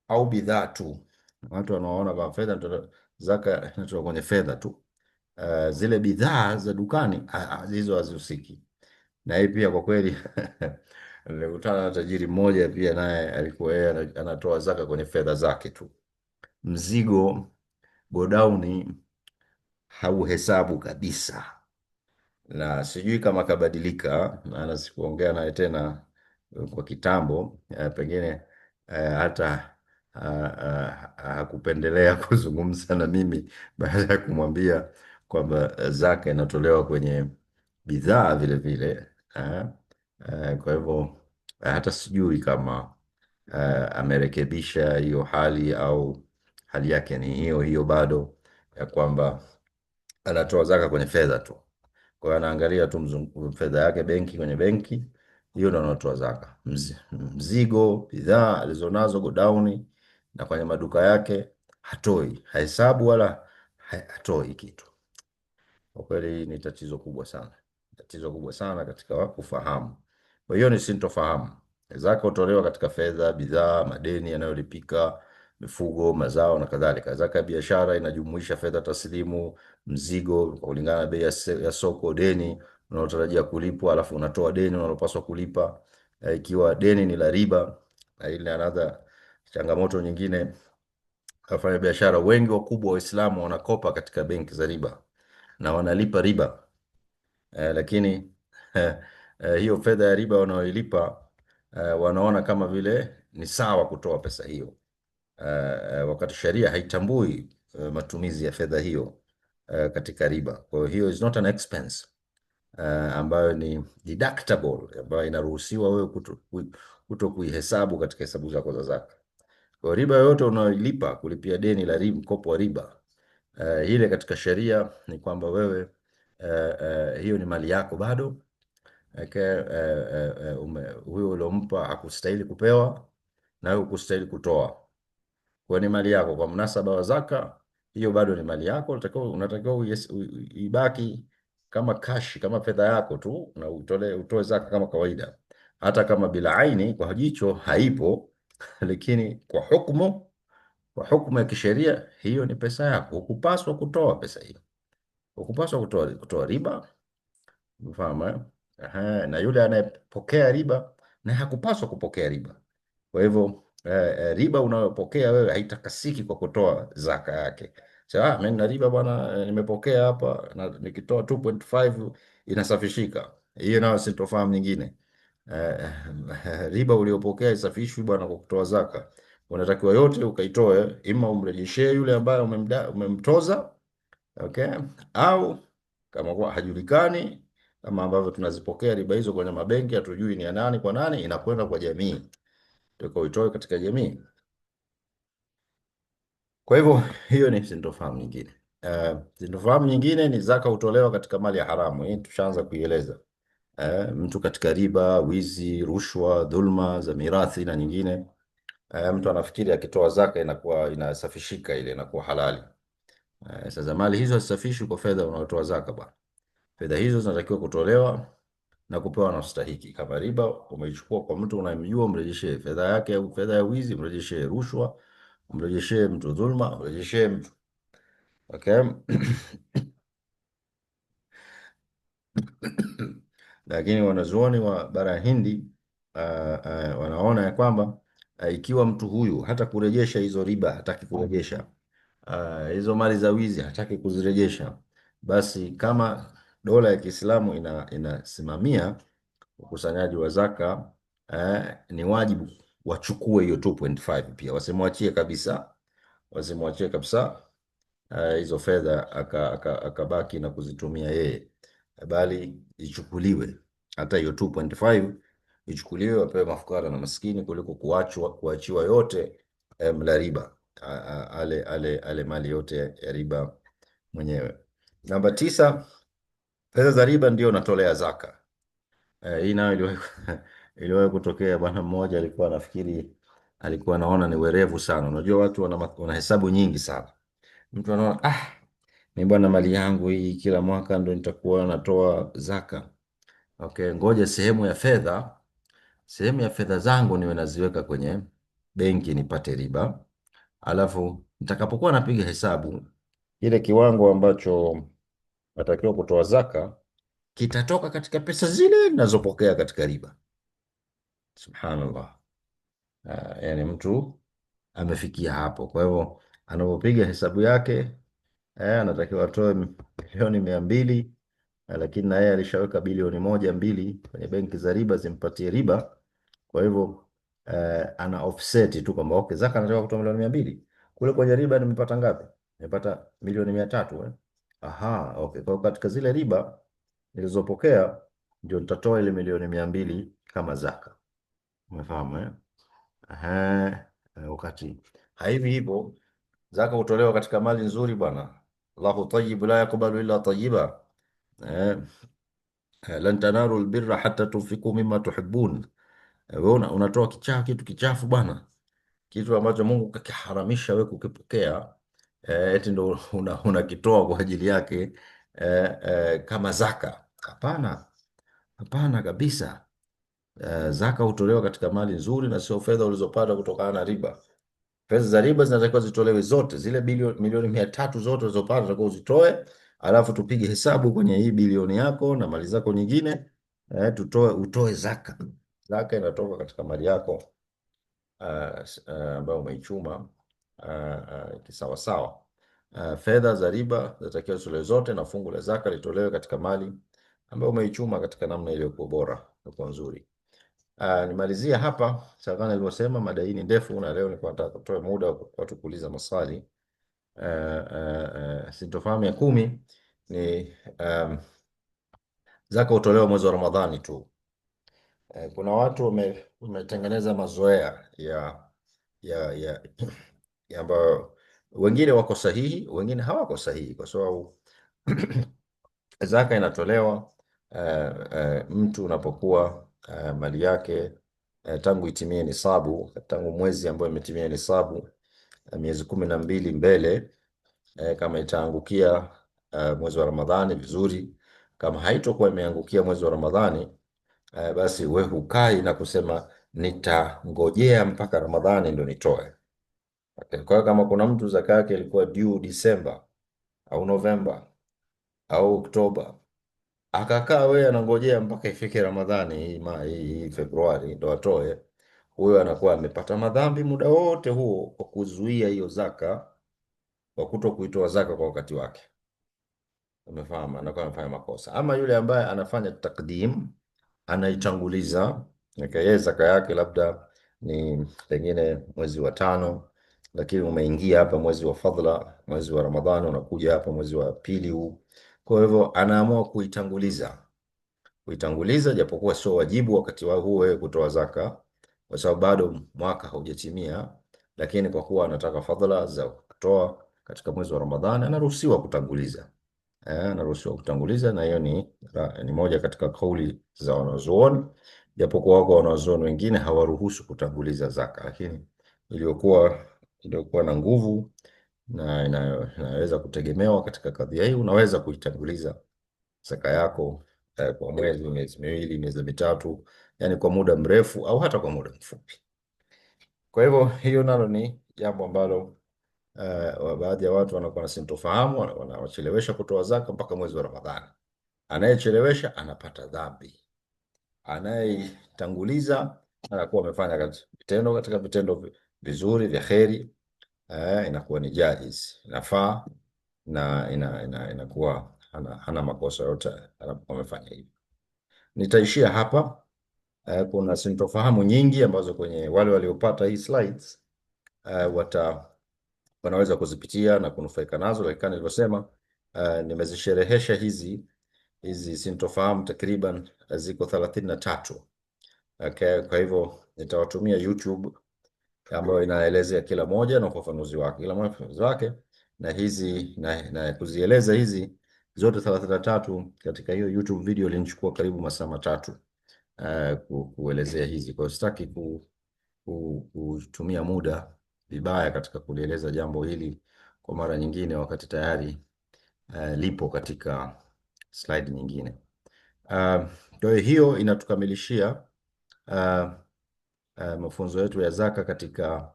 Speaker 1: au bidhaa tu. Watu wanaoona kama fedha zaka inatolewa kwenye fedha tu. Zile bidhaa za dukani hizo hazihusiki. Na hii pia kwa kweli nilikutana na tajiri mmoja pia, naye alikuwa yeye anatoa zaka kwenye fedha zake tu. Mzigo godauni hauhesabu kabisa, na sijui kama kabadilika, maana sikuongea naye tena kwa kitambo. Pengine hata hakupendelea kuzungumza na mimi baada ya kumwambia kwamba zaka inatolewa kwenye bidhaa vile vile. Kwa hivyo hata sijui kama amerekebisha hiyo hali au hali yake ni hiyo hiyo bado, ya kwamba anatoa zaka kwenye fedha tu. Kwa hiyo anaangalia tu fedha yake benki, kwenye benki hiyo ndo anatoa zaka. Mzigo, bidhaa alizonazo godauni na kwenye maduka yake hatoi, hahesabu wala hatoi kitu. Kwa kweli ni tatizo kubwa sana, tatizo kubwa sana katika kufahamu. Kwa hiyo ni sintofahamu. Zaka hutolewa katika fedha, bidhaa, madeni yanayolipika, mifugo, mazao na kadhalika. Zaka ya biashara inajumuisha fedha taslimu, mzigo kwa kulingana na bei ya soko, deni unalotarajia kulipwa, alafu unatoa deni unalopaswa kulipa. Ikiwa deni ni la riba, na ile another changamoto nyingine, wafanya biashara wengi wakubwa Waislamu wanakopa katika benki za riba na wanalipa riba, lakini hiyo fedha ya riba wanaoilipa wanaona kama vile ni sawa kutoa pesa hiyo, wakati sheria haitambui matumizi ya fedha hiyo katika riba. Kwa hiyo is not an expense ambayo ni deductible, ambayo inaruhusiwa wewe kuto kuihesabu katika hesabu zako za zaka. Kwa riba yoyote unaoilipa kulipia deni la riba, mkopo wa riba, ile katika sheria ni kwamba wewe hiyo ni mali yako bado. Okay, huyo uliompa hakustahili kupewa na wewe hukustahili kutoa. Kwa ni mali yako, kwa mnasaba wa zaka, hiyo bado ni mali yako. Unatakiwa ibaki kama cash, kama fedha yako tu, na utoe zaka kama kawaida, hata kama bila aini kwa jicho haipo lakini kwa hukumu ya kisheria hiyo ni pesa yako, hukupaswa kutoa pesa hiyo, hukupaswa kutoa riba. Umefahamu eh? Aha, na yule anayepokea riba na hakupaswa kupokea riba. Kwa hivyo riba unayopokea wewe haitakasiki kwa kutoa zaka yake. Sasa mimi na riba bwana, nimepokea hapa na nikitoa 2.5 inasafishika. Hiyo nayo sintofahamu nyingine. Riba uliopokea isafishwi bwana kwa kutoa zaka. Unatakiwa yote ukaitoe, ima umrejeshee yule ambaye umemtoza, okay, au kama kwa hajulikani, kama ambavyo tunazipokea riba hizo kwenye mabenki, hatujui ni ya nani kwa nani, inakwenda kwa jamii, tukaitoe katika jamii. Kwa hivyo hiyo ni sintofahamu nyingine. Sintofahamu nyingine ni zaka hutolewa katika mali ya haramu. Hii tushaanza kuieleza. Mtu katika riba, wizi, rushwa, dhulma za mirathi na nyingine, mtu anafikiri akitoa zaka inakuwa inasafishika, ile inakuwa halali. Sasa mali hizo hazisafishwi kwa fedha unaotoa zaka bwana. Fedha hizo zinatakiwa kutolewa na kupewa na wastahiki. Kama riba umeichukua kwa mtu unayemjua, mrejeshee fedha yake, au fedha ya wizi mrejeshee, rushwa mrejeshee, mtu dhulma mrejeshee mtu, okay. Lakini wanazuoni wa bara Hindi wanaona ya kwamba ikiwa mtu huyu hata kurejesha hizo riba, hataki kurejesha hizo mali za wizi, hataki kuzirejesha, basi kama dola ya Kiislamu inasimamia ukusanyaji wa zaka, ni wajibu wachukue hiyo 2.5 pia, wasimwachie kabisa, wasimwachie kabisa hizo fedha akabaki na kuzitumia yeye, bali ichukuliwe, hata hiyo 2.5 ichukuliwe, wapewe mafukara na maskini, kuliko kuachiwa yote mla riba, ale mali yote ya riba mwenyewe. Namba 9, fedha za riba ndio natolea zaka. Hii nayo iliwahi kutokea. Bwana mmoja alikuwa anafikiri alikuwa anaona ni werevu sana. Unajua watu wana hesabu nyingi sana. Mtu anaona ni bwana, mali yangu hii kila mwaka ndo nitakuwa natoa zaka. Okay, ngoja sehemu ya fedha zangu niwe naziweka kwenye benki nipate riba, alafu nitakapokuwa napiga hesabu ile kiwango ambacho natakiwa kutoa zaka kitatoka katika pesa zile ninazopokea katika riba. Subhanallah. Yani mtu amefikia hapo. Kwa hivyo anapopiga hesabu yake anatakiwa atoe milioni 200, lakini na yeye alishaweka bilioni 1 2 kwenye benki za riba zimpatie riba. Kwa hivyo ana offset tu kwamba okay, zaka anataka kutoa milioni 200, kule kwenye riba nimepata ngapi? Nimepata milioni 300 Aha, okay. Kwa hiyo katika zile riba nilizopokea ndio nitatoa ile milioni 200 kama zaka. Umefahamu eh? Ehe, wakati haivi hivyo zaka hutolewa katika mali nzuri bwana. Allahu tayyib la yakbalu illa tayyiba. Eh, lan tanalu albirra hatta tunfiqu mimma tuhibbun. Wewe unatoa kitu kichafu bwana, kitu ambacho Mungu kakiharamisha wewe kukipokea, eti ndo unakitoa kwa ajili yake kama zaka. Hapana, hapana kabisa. Zaka hutolewa katika mali nzuri na sio fedha ulizopata kutokana na riba. Pesa za riba zinatakiwa zitolewe zote, zile milioni 300 zote ulizopata zinatakiwa uzitoe, alafu tupige hesabu kwenye hii bilioni yako na mali zako nyingine, utoe zaka. Zaka inatoka katika mali yako ambayo umeichuma kisawasawa. Fedha za riba zinatakiwa zitolewe zote na fungu la zaka litolewe katika mali ambayo umeichuma katika namna iliyokuwa bora na nzuri. Nimalizie hapa kama nilivyosema, mada hii ni ndefu na leo nilikuwa nataka kutoa muda wa watu kuuliza maswali. Sintofahamu ya 10 ni zaka hutolewa mwezi wa Ramadhani tu. Kuna watu wametengeneza mazoea ya ambayo wengine wako sahihi, wengine hawako sahihi, kwa sababu zaka inatolewa mtu unapokuwa mali yake tangu itimie nisabu, tangu mwezi ambao imetimia nisabu, miezi 12 mbele. Kama itaangukia mwezi wa Ramadhani vizuri, kama haitokuwa imeangukia mwezi wa Ramadhani basi we hukai na kusema nitangojea mpaka Ramadhani ndo nitoe. Okay. Kwa hiyo kama kuna mtu zaka yake ilikuwa due Disemba au Novemba au Oktoba, akakaa wewe anangojea mpaka ifike Ramadhani hii Februari ndo atoe, huyo anakuwa amepata madhambi muda wote huo kwa kuzuia hiyo zaka, kwa kuto kuitoa zaka kwa wakati wake. Umefahamu? Anakuwa amefanya makosa. Ama yule ambaye anafanya takdim, anaitanguliza, yeye zaka yake labda ni pengine mwezi wa 5, lakini umeingia hapa mwezi wa fadhila, mwezi wa Ramadhani unakuja hapa mwezi wa pili huu. Kwa hivyo anaamua kuitanguliza, japokuwa sio wajibu wakati wa huo wewe kutoa zaka, kwa sababu bado mwaka haujatimia, lakini kwa kuwa anataka fadhila za kutoa katika mwezi wa Ramadhani anaruhusiwa kutanguliza. Anaruhusiwa kutanguliza, na hiyo ni moja katika kauli za wanazuoni, japokuwa wako wanazuoni wengine hawaruhusu kutanguliza zaka, lakini iliyokuwa na nguvu na inaweza kutegemewa katika kadhia hii, unaweza kuitanguliza zaka yako kwa mwezi, miezi miwili, miezi mitatu, yani kwa muda mrefu au hata kwa muda mfupi. Kwa hivyo hiyo nalo ni jambo ambalo baadhi ya watu wanakuwa na sintofahamu, wanawachelewesha kutoa zaka mpaka mwezi wa Ramadhani. Anayechelewesha anapata dhambi, anayetanguliza anakuwa amefanya katika vitendo vizuri vya kheri, inakuwa ni jaiz, inafaa na inakuwa hana makosa yote anapokuwa amefanya hivyo. Nitaishia hapa. Kuna sintofahamu nyingi ambazo kwenye wale waliopata hii slides wanaweza kuzipitia na kunufaika nazo, lakini kama nilivyosema, nimezisherehesha hizi sintofahamu takriban ziko 33. Okay, kwa hivyo nitawatumia YouTube ambayo inaelezea kila moja na ufafanuzi wake, na hizi na kuzieleza hizi zote 33 katika hiyo YouTube video ilinichukua karibu masaa 3 kuelezea hizi. Kwa hiyo sitaki kutumia muda vibaya katika kulieleza jambo hili kwa mara nyingine, wakati tayari lipo katika slide nyingine. Kwa hiyo inatukamilishia uh, mafunzo yetu ya zaka katika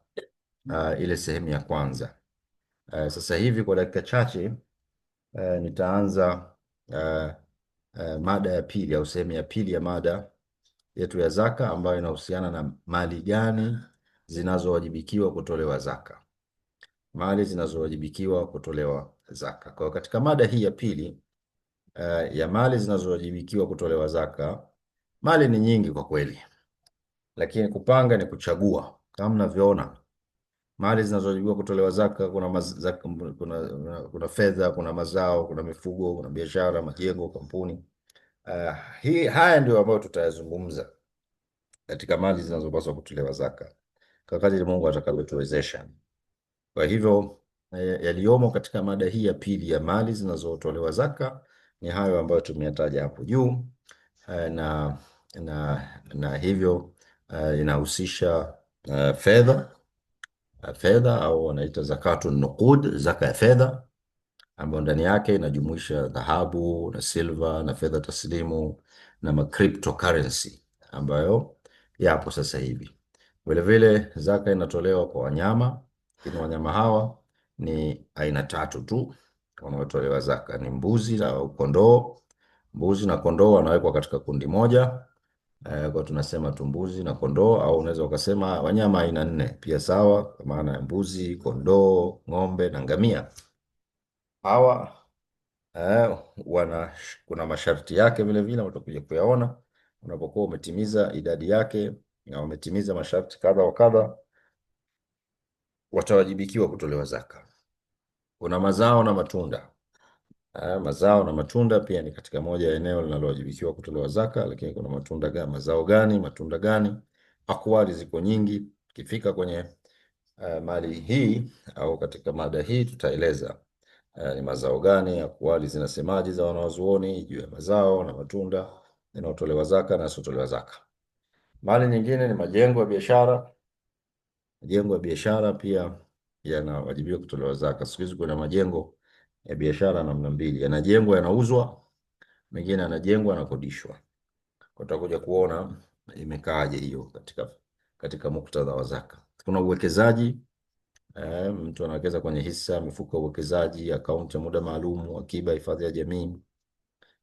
Speaker 1: ile sehemu ya kwanza. Sasa hivi kwa dakika chache nitaanza mada ya pili au sehemu ya pili ya mada yetu ya zaka, ambayo inahusiana na mali gani zinazowajibikiwa kutolewa zaka. Mali zinazowajibikiwa kutolewa zaka. Kwa katika mada hii ya pili ya mali zinazowajibikiwa kutolewa zaka, mali ni nyingi kwa kweli, lakini kupanga ni kuchagua. Kama mnavyoona, mali zinazowajibikiwa kutolewa zaka kuna fedha, kuna mazao, kuna mifugo, kuna biashara, majengo, kampuni. Haya ndio ambayo tutayazungumza katika mali zinazopaswa kutolewa zaka kwa kadiri Mungu atakavyotuwezesha. Kwa hivyo yaliyomo katika mada hii ya pili ya mali zinazotolewa zaka ni hayo ambayo tumeyataja hapo juu, na, na hivyo inahusisha fedha au wanaita zakatun nuqud, zaka ya fedha, ambayo ndani yake inajumuisha dhahabu na silver na fedha taslimu na ma cryptocurrency ambayo yapo sasa hivi. Vilevile zaka inatolewa kwa wanyama, lakini wanyama hawa ni aina tatu tu wanaotolewa zaka, ni mbuzi au kondoo. Mbuzi na kondoo wanawekwa katika kundi moja, kwa tunasema tu mbuzi na kondoo, au unaweza ukasema wanyama aina nne pia sawa, kwa maana ya mbuzi, kondoo, ng'ombe na ngamia. Hawa kuna masharti yake vile vile utakuja kuyaona unapokuwa umetimiza idadi yake na umetimiza masharti kadha wa kadha, watawajibikiwa kutolewa zaka. Kuna mazao na matunda. Mazao na matunda pia ni katika moja ya eneo linalowajibikiwa kutolewa zaka, lakini kuna matunda gani, mazao gani, matunda gani? Akwali ziko nyingi. Ukifika kwenye mali hii au katika mada hii tutaeleza ni mazao gani, akwali zinasemaje za wanawazuoni juu ya mazao na matunda yanayotolewa zaka na yasiotolewa zaka. Mali nyingine ni majengo ya biashara. Majengo ya biashara pia yanawajibiwa kutolewa zaka. Siku hizi kuna majengo ya biashara namna mbili, yanajengwa yanauzwa, mengine yanajengwa yanakodishwa. Utakuja kuona imekaaje hiyo katika muktadha wa zaka. Kuna uwekezaji, mtu anawekeza kwenye hisa, mifuko ya uwekezaji, akaunti ya muda maalum, akiba, hifadhi ya jamii.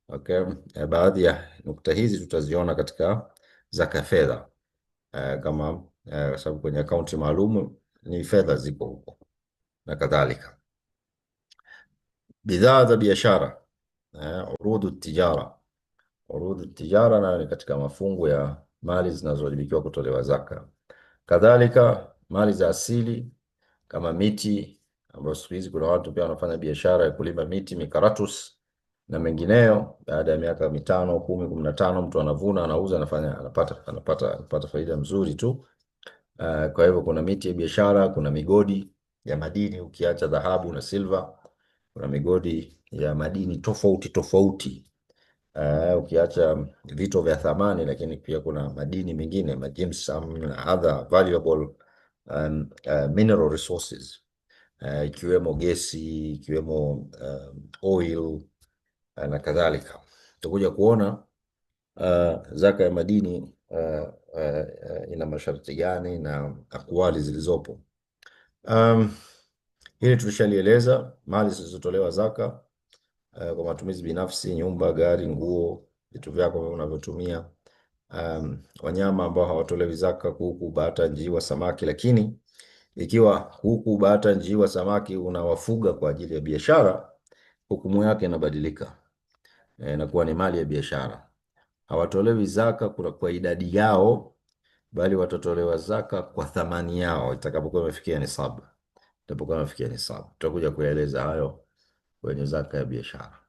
Speaker 1: Okay. Baadhi ya nukta hizi tutaziona katika zaka ya fedha, kama sababu kwenye akaunti maalum ni fedha ziko huko na kadhalika. Bidhaa za biashara, urudu tijara. Urudu tijara nayo ni katika mafungu ya mali zinazowajibikiwa kutolewa zaka. Kadhalika mali za asili kama miti, ambayo siku hizi kuna watu pia wanafanya biashara ya kulima miti, mikaratus na mengineyo. Baada ya miaka 5, 10, 15 mtu anavuna, anauza, anapata faida mzuri tu. Kwa hivyo kuna miti ya biashara, kuna migodi ya madini, ukiacha dhahabu na silver, kuna migodi ya madini tofauti tofauti, ukiacha vito vya thamani, lakini pia kuna madini mengine, gypsum na other valuable mineral resources, ikiwemo gesi, ikiwemo oil na kadhalika. Tutakuja kuona zaka ya madini ina masharti gani na akwali zilizopo. Hili tulishalieleza. Mali zilizotolewa zaka kwa matumizi binafsi, nyumba, gari, nguo, vitu vyako unavyotumia. Wanyama ambao hawatolewi zaka, kuku, bata, njiwa, samaki. Lakini ikiwa kuku, bata, njiwa, samaki unawafuga kwa ajili ya biashara, hukumu yake inabadilika, inakuwa ni mali ya biashara. Hawatolewi zaka kwa idadi yao, bali watatolewa zaka kwa thamani yao itakapokuwa imefikia nisabu. Tutakuja kueleza hayo kwenye zaka ya biashara.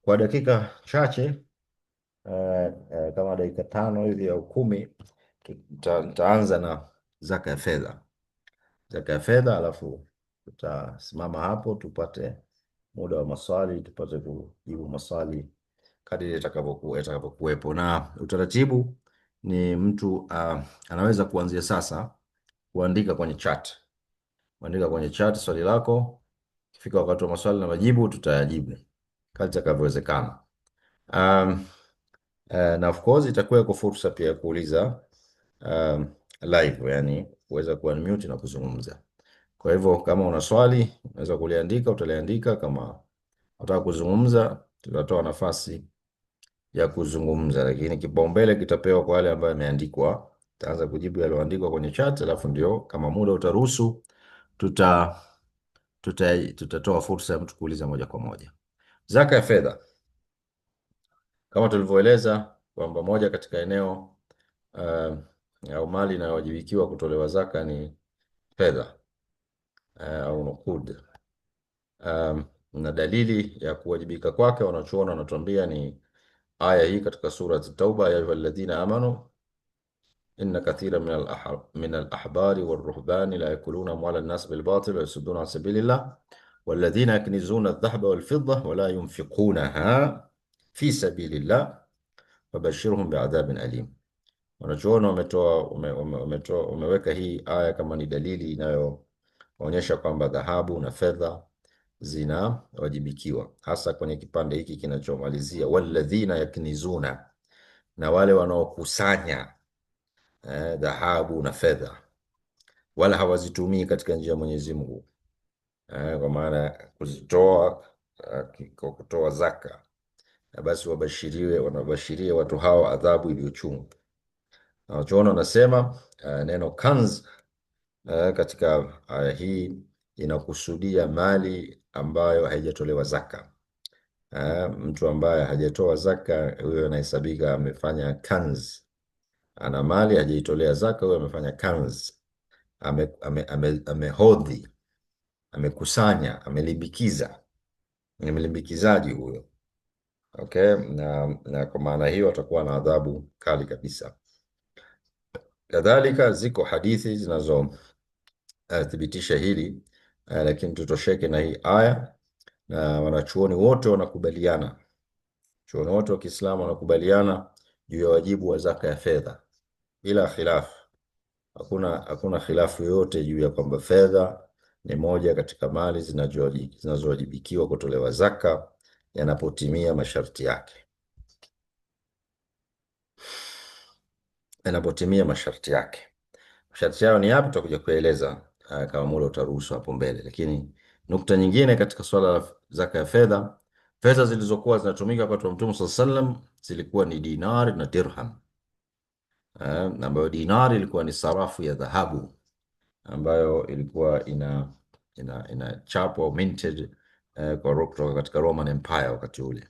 Speaker 1: Kwa dakika chache, kama dakika 5 hivi au 10, tutaanza na zaka ya fedha. Zaka ya fedha, alafu tutasimama hapo tupate muda wa maswali, tupate kujibu maswali kadiri itakapokuwepo. Na utaratibu ni mtu anaweza kuanzia sasa kuandika kwenye chat, kuandika kwenye chat swali lako. Ikifika wakati wa maswali na majibu, tutayajibu kadri itakavyowezekana. Um, na of course itakuwa kwa fursa pia ya kuuliza live, yani kuweza kuwa mute na kuzungumza. Kwa hivyo kama una swali unaweza kuliandika, utaliandika. Kama unataka kuzungumza, tutatoa nafasi ya kuzungumza, lakini kipaumbele kitapewa kwa wale ambao yameandikwa. Tutaanza kujibu yaliyoandikwa kwenye chat, alafu ndio kama muda utaruhusu tuta tutatoa fursa ya mtu kuuliza moja kwa moja. Zaka ya fedha, kama tulivyoeleza kwamba moja katika eneo uh, au mali inayowajibikiwa kutolewa zaka ni fedha au nuqud. Na dalili ya kuwajibika kwake wanachuona wanatuambia ni aya hii katika surati Tauba, ya ayyuhalladhina amanu inna kathira min al-ahbari war-ruhbani la yakuluna amwala an-nas bil-batil wa yasudduna an sabilillah walladhina yaknizuna adh-dhahaba wal-fidda wa la yunfiqunaha fi sabilillah fabashshirhum bi'adhabin alim. Wanachuona wameweka hii aya kama ni dalili inayoonyesha kwamba dhahabu na fedha zinawajibikiwa, hasa kwenye kipande hiki kinachomalizia walladhina yaknizuna, na wale wanaokusanya dhahabu na fedha wala hawazitumii katika njia ya Mwenyezi Mungu, kwa maana kuzitoa kwa kutoa zaka, na basi wanabashirie watu hao adhabu iliyochungu. Na wanachoona wanasema neno kanz katika aya hii inakusudia mali ambayo haijatolewa zaka. Mtu ambaye hajatoa zaka, huyo anahesabika amefanya kanz. Ana mali hajaitolea zaka, huyo amefanya kanz, amehodhi, amekusanya, amelimbikiza, ni mlimbikizaji huyo. Okay, na kwa maana hiyo atakuwa na adhabu kali kabisa. Kadhalika ziko hadithi zinazothibitisha hili, lakini tutosheke na hii aya. Na wanachuoni wote wanakubaliana, chuoni wote wa Kiislamu wanakubaliana juu ya wajibu wa zaka ya fedha bila khilaf. Hakuna khilafu yoyote juu ya kwamba fedha ni moja katika mali zinazowajibikiwa kutolewa zaka yanapotimia masharti yake. Masharti yao ni yapi? Tutakuja kueleza kama muda utaruhusu hapo mbele. Lakini nukta nyingine katika swala la zaka ya fedha, fedha zilizokuwa zinatumika wakati wa Mtume sallallahu alaihi wasallam zilikuwa ni dinar na dirham, ambayo dinar ilikuwa ni sarafu ya dhahabu ambayo ilikuwa ina chapwa au minted kutoka katika Roman Empire. Wakati ule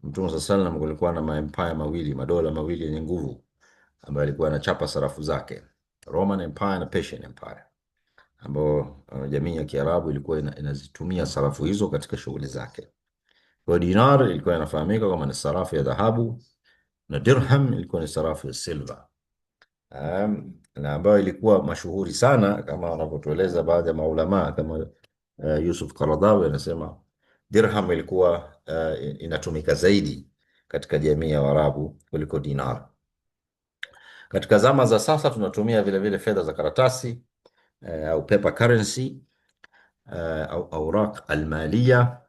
Speaker 1: Mtume sallallahu alaihi wasallam kulikuwa na maempire mawili, madola mawili yenye nguvu ambayo ilikuwa inachapa sarafu zake, Roman Empire na Persian Empire, ambayo jamii ya Kiarabu ilikuwa inazitumia sarafu hizo katika shughuli zake. Kwa dinar ilikuwa inafahamika kama ni sarafu ya dhahabu na dirham ilikuwa ni sarafu ya silver, na ambayo ilikuwa mashuhuri sana kama wanavyotueleza baadhi ya maulama kama Yusuf Qaradawi anasema dirham ilikuwa inatumika zaidi katika jamii ya Waarabu kuliko dinar. Katika zama za sasa tunatumia vile vile fedha za karatasi au paper currency au awraq almaliya,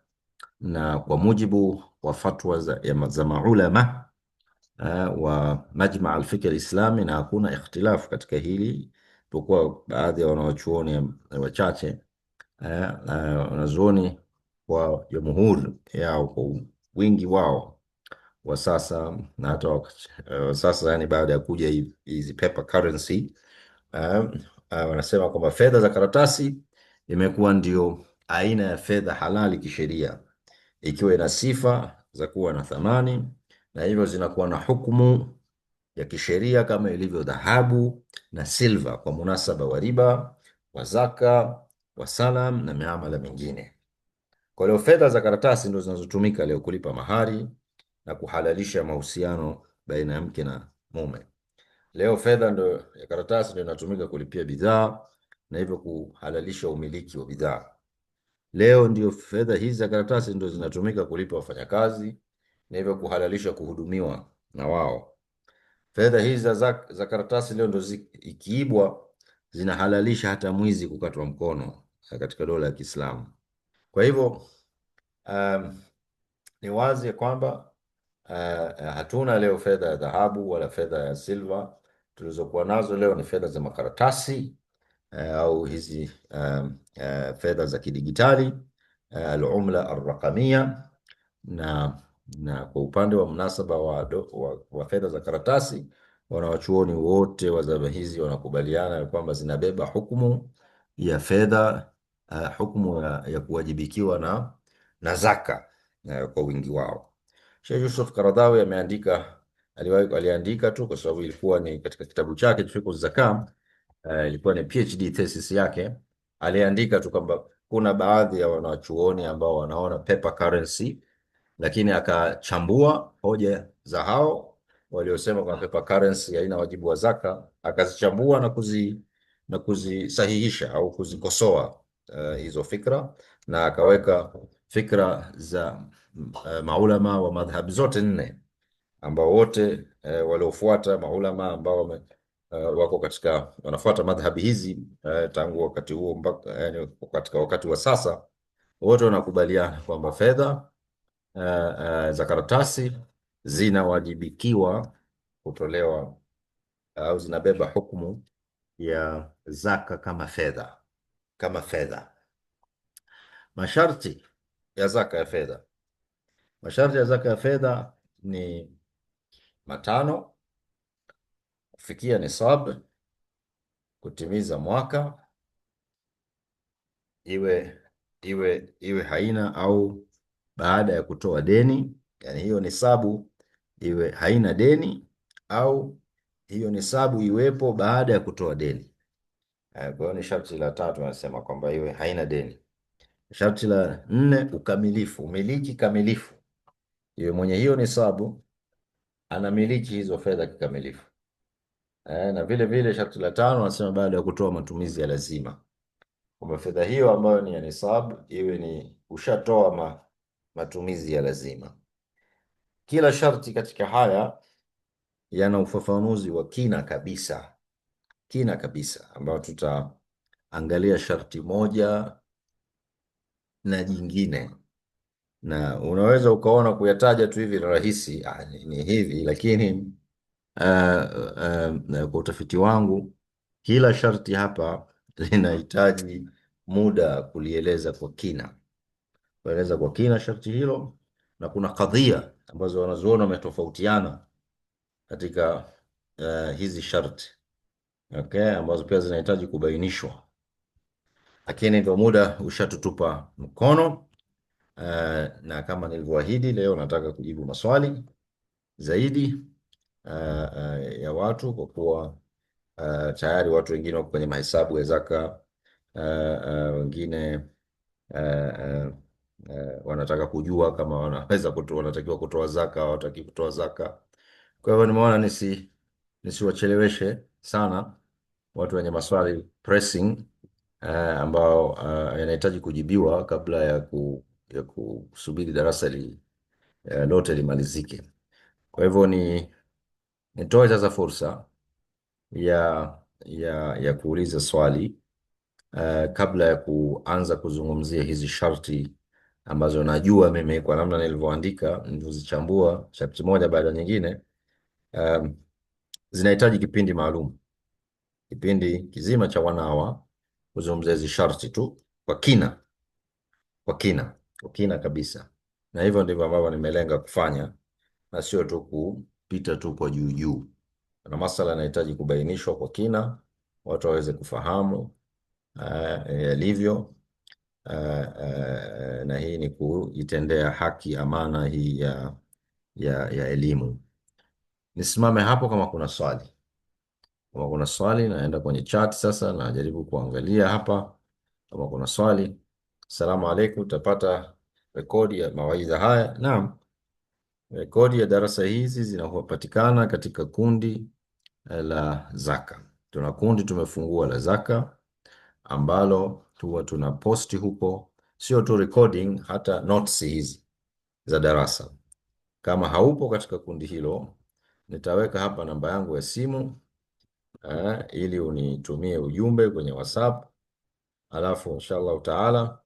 Speaker 1: na kwa mujibu wa fatwa za maulama wa Majma' al-Fiqh al-Islami, na hakuna ikhtilafu katika hili, kwa baadhi ya wanawachuoni wachache wanazuoni kwa jamhuri yao, kwa wingi wao wa sasa na hata sasa, yani baada ya kuja hizi paper currency, wanasema kwamba fedha za karatasi imekuwa ndio aina ya fedha halali kisheria, ikiwa ina sifa za kuwa na thamani na hivyo zinakuwa na hukumu ya kisheria kama ilivyo dhahabu na silver, kwa munasaba wa riba, wa zaka, wa salam na miamala mingine. Kwa hiyo fedha za karatasi ndio zinazotumika leo kulipa mahari na kuhalalisha mahusiano baina ya mke na mume. Leo fedha ndio ya karatasi ndio inatumika kulipia bidhaa na hivyo kuhalalisha umiliki wa bidhaa. Leo ndio fedha hizi za karatasi ndio zinatumika kulipa wafanyakazi na hivyo kuhalalisha kuhudumiwa na wao. Fedha hizi za karatasi leo ndo ikiibwa zinahalalisha hata mwizi kukatwa mkono katika dola ya Kiislamu. Kwa hivyo um, ni wazi ya kwamba hatuna leo fedha ya dhahabu wala fedha ya silva. Tulizokuwa nazo leo ni fedha za makaratasi au hizi fedha za kidigitali, al-umla ar-raqamia. na na kwa upande wa mnasaba wa fedha za karatasi, wanawachuoni wote wa zama hizi wanakubaliana ya kwamba zinabeba hukumu ya fedha, hukumu ya kuwajibikiwa na zaka kwa wingi wao. Sheikh Yusuf Qaradawi aliandika tu kwa sababu ilikuwa ni katika kitabu chake Fiqh Zaka, ilikuwa ni PhD thesis yake. Aliandika tu kwamba kuna baadhi ya wanachuoni ambao wanaona paper currency, lakini akachambua hoja za hao waliosema kwamba paper currency haina wajibu wa zaka, akazichambua na kuzisahihisha au kuzikosoa hizo fikra, na akaweka fikra za maulama wa madhhab zote nne, ambao wote waliofuata maulama ambao wako wanafuata madhhabi hizi tangu wakati huo mpaka katika wakati wa sasa, wote wanakubaliana kwamba fedha za karatasi zinawajibikiwa kutolewa au zinabeba hukumu ya zaka kama fedha. Masharti ya zaka ya fedha. Masharti ya zaka ya fedha ni matano: kufikia nisab, kutimiza mwaka, iwe haina au baada ya kutoa deni, yani hiyo nisabu iwe haina deni au hiyo nisabu iwepo baada ya kutoa deni. Kwa hiyo ni sharti la tatu, anasema kwamba iwe haina deni. Sharti la nne, ukamilifu, umiliki kamilifu, iwe mwenye hiyo nisabu anamiliki hizo fedha kikamilifu. Na vile vile sharti la tano anasema baada ya kutoa matumizi ya lazima, kwamba fedha hiyo ambayo ni ya nisabu iwe ni ushatoa matumizi ya lazima. Kila sharti katika haya yana ufafanuzi wa kina kabisa ambao tutaangalia sharti moja na jingine, na unaweza ukaona kuyataja tu hivi rahisi, ni hivi, lakini kwa utafiti wangu kila sharti hapa linahitaji muda kulieleza kwa kina sharti hilo, na kuna kadhia ambazo wanazuoni wametofautiana katika hizi sharti, okay, ambazo pia zinahitaji kubainishwa, lakini ndio muda ushatutupa mkono. Na kama nilivyoahidi, leo nataka kujibu maswali zaidi ya watu, kwa kuwa tayari watu wengine wako kwenye mahesabu ya zaka, wengine wanataka kujua kama wanatakiwa kutoa zaka au hawataki kutoa zaka. Kwa hivyo nimeona nisiwacheleweshe sana watu wenye maswali pressing ambao yanahitaji kujibiwa kabla ya kusubiri darasa lote limalizike. Kwa hivyo nitoe sasa fursa ya kuuliza swali kabla ya kuanza kuzungumzia hizi sharti ambazo najua mimi kwa namna nilivyozichambua sharti moja baada ya nyingine, zinahitaji kipindi maalum, kipindi kizima cha wanawa kuzungumzia hizi sharti tu kwa kina kabisa, na hivyo ndivyo ambavyo nimelenga kufanya, na sio tu kupita tu kwa juu juu. Na masala yanahitaji kubainishwa kwa kina, watu waweze kufahamu yalivyo, na hii ni kuitendea haki amana hii ya elimu. Nisimame hapo kama kuna swali. Kama kuna swali, naenda kwenye chat sasa, najaribu kuangalia hapa kama kuna swali. Assalamu alaikum, utapata rekodi ya mawaidha haya. Naam, rekodi ya darasa hizi zinapatikana katika kundi la zaka. Tuna kundi tumefungua la zaka ambalo huwa tuna posti huko, sio tu recording, hata notes hizi za darasa. Kama haupo katika kundi hilo, nitaweka hapa namba yangu ya simu ili unitumie ujumbe kwenye WhatsApp, alafu inshallah taala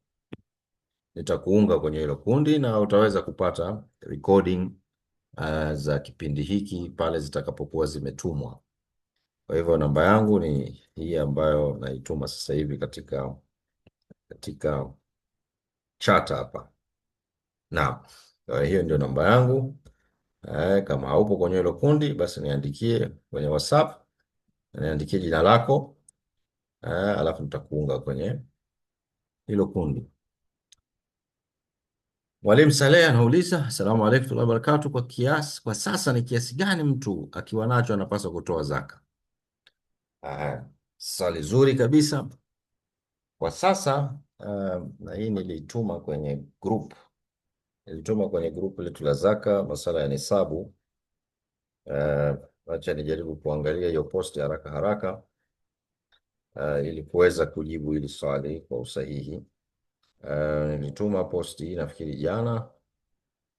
Speaker 1: nitakuunga kwenye hilo kundi na utaweza kupata recording za kipindi hiki pale zitakapokuwa zimetumwa. Kwa hivyo namba yangu ni hii ambayo naituma sasa hivi katika chat hapa. Naam, hiyo ndio namba yangu. Kama haupo kwenye hilo kundi, basi niandikie kwenye WhatsApp, niandikie jina lako, alafu nitakuunga kwenye hilo kundi. Mwalimu Saleh anauliza, asalamu alaykum warahmatullahi wabarakatuh, kwa sasa ni kiasi gani mtu akiwa nacho anapaswa kutoa zaka? Swali zuri kabisa. Kwa sasa na hii nilituma kwenye group letu la zaka, masala ya nisabu. Acha nijaribu kuangalia hiyo posti haraka haraka ili kuweza kujibu hili swali kwa usahihi. Nilituma posti hii nafikiri jana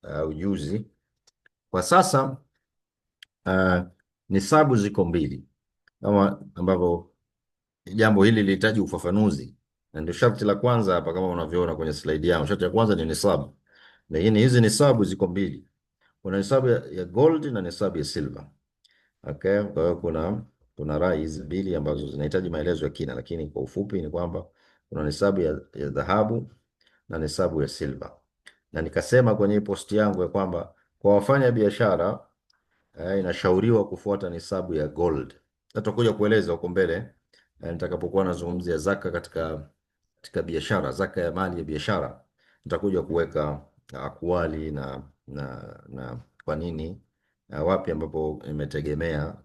Speaker 1: au juzi. Kwa sasa nisabu ziko mbili, kama ambavyo jambo hili linahitaji ufafanuzi, na ndio sharti la kwanza hapa, kama unavyoona kwenye slide yangu. Sharti la kwanza ni nisabu, lakini hizi nisabu ziko mbili. Kuna nisabu ya gold na nisabu ya silver. Okay, kwa hiyo kuna rai hizi mbili ambazo zinahitaji maelezo ya kina, lakini kwa ufupi ni kwamba kuna nisabu ya dhahabu na nisabu ya silver. Na nikasema kwenye posti yangu ya kwamba kwa wafanya biashara inashauriwa kufuata nisabu ya gold. Tutakuja kueleza huko mbele nitakapokuwa nazungumzia zaka katika biashara, zaka ya mali ya biashara. Nitakuja kuweka akwali na kwa nini wapi ambapo imetegemea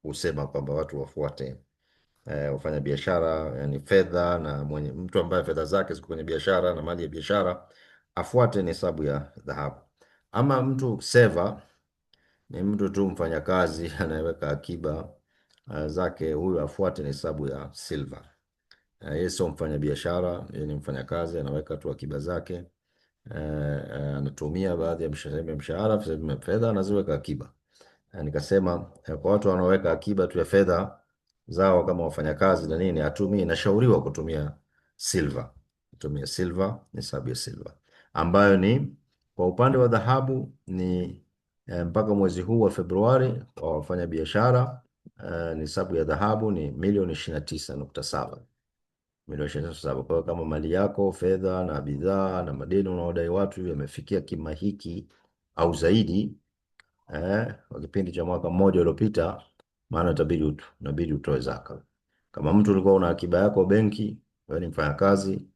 Speaker 1: kusema kwamba watu wafuate wafanya biashara, yani fedha, na mtu ambaye fedha zake ziko kwenye biashara na mali ya biashara afuate nisabu ya dhahabu. Ama mtu seva ni mtu tu mfanyakazi anayeweka akiba zake, huyu afuate nisabu ya silver. Yeye sio mfanya biashara, yeye ni mfanyakazi, anaweka tu akiba zake, anatumia baadhi ya mshahara, fedha anaziweka akiba. Nikasema kwa watu wanaoweka akiba tu ya fedha zao kama wafanyakazi na nini, inashauriwa kutumia silver, nisabu ya silver, ambayo ni kwa upande wa dhahabu ni mpaka mwezi huu wa Februari kwa wafanya biashara nisabu ya dhahabu ni milioni 29.7, milioni 29.7. Kwa hiyo kama mali yako, fedha na bidhaa na madeni unaodai watu yamefikia kima hiki au zaidi kwa kipindi cha mwaka mmoja uliopita, maana inabidi utoe zaka. Kama mtu ulikuwa una akiba yako benki, wewe ni mfanyakazi,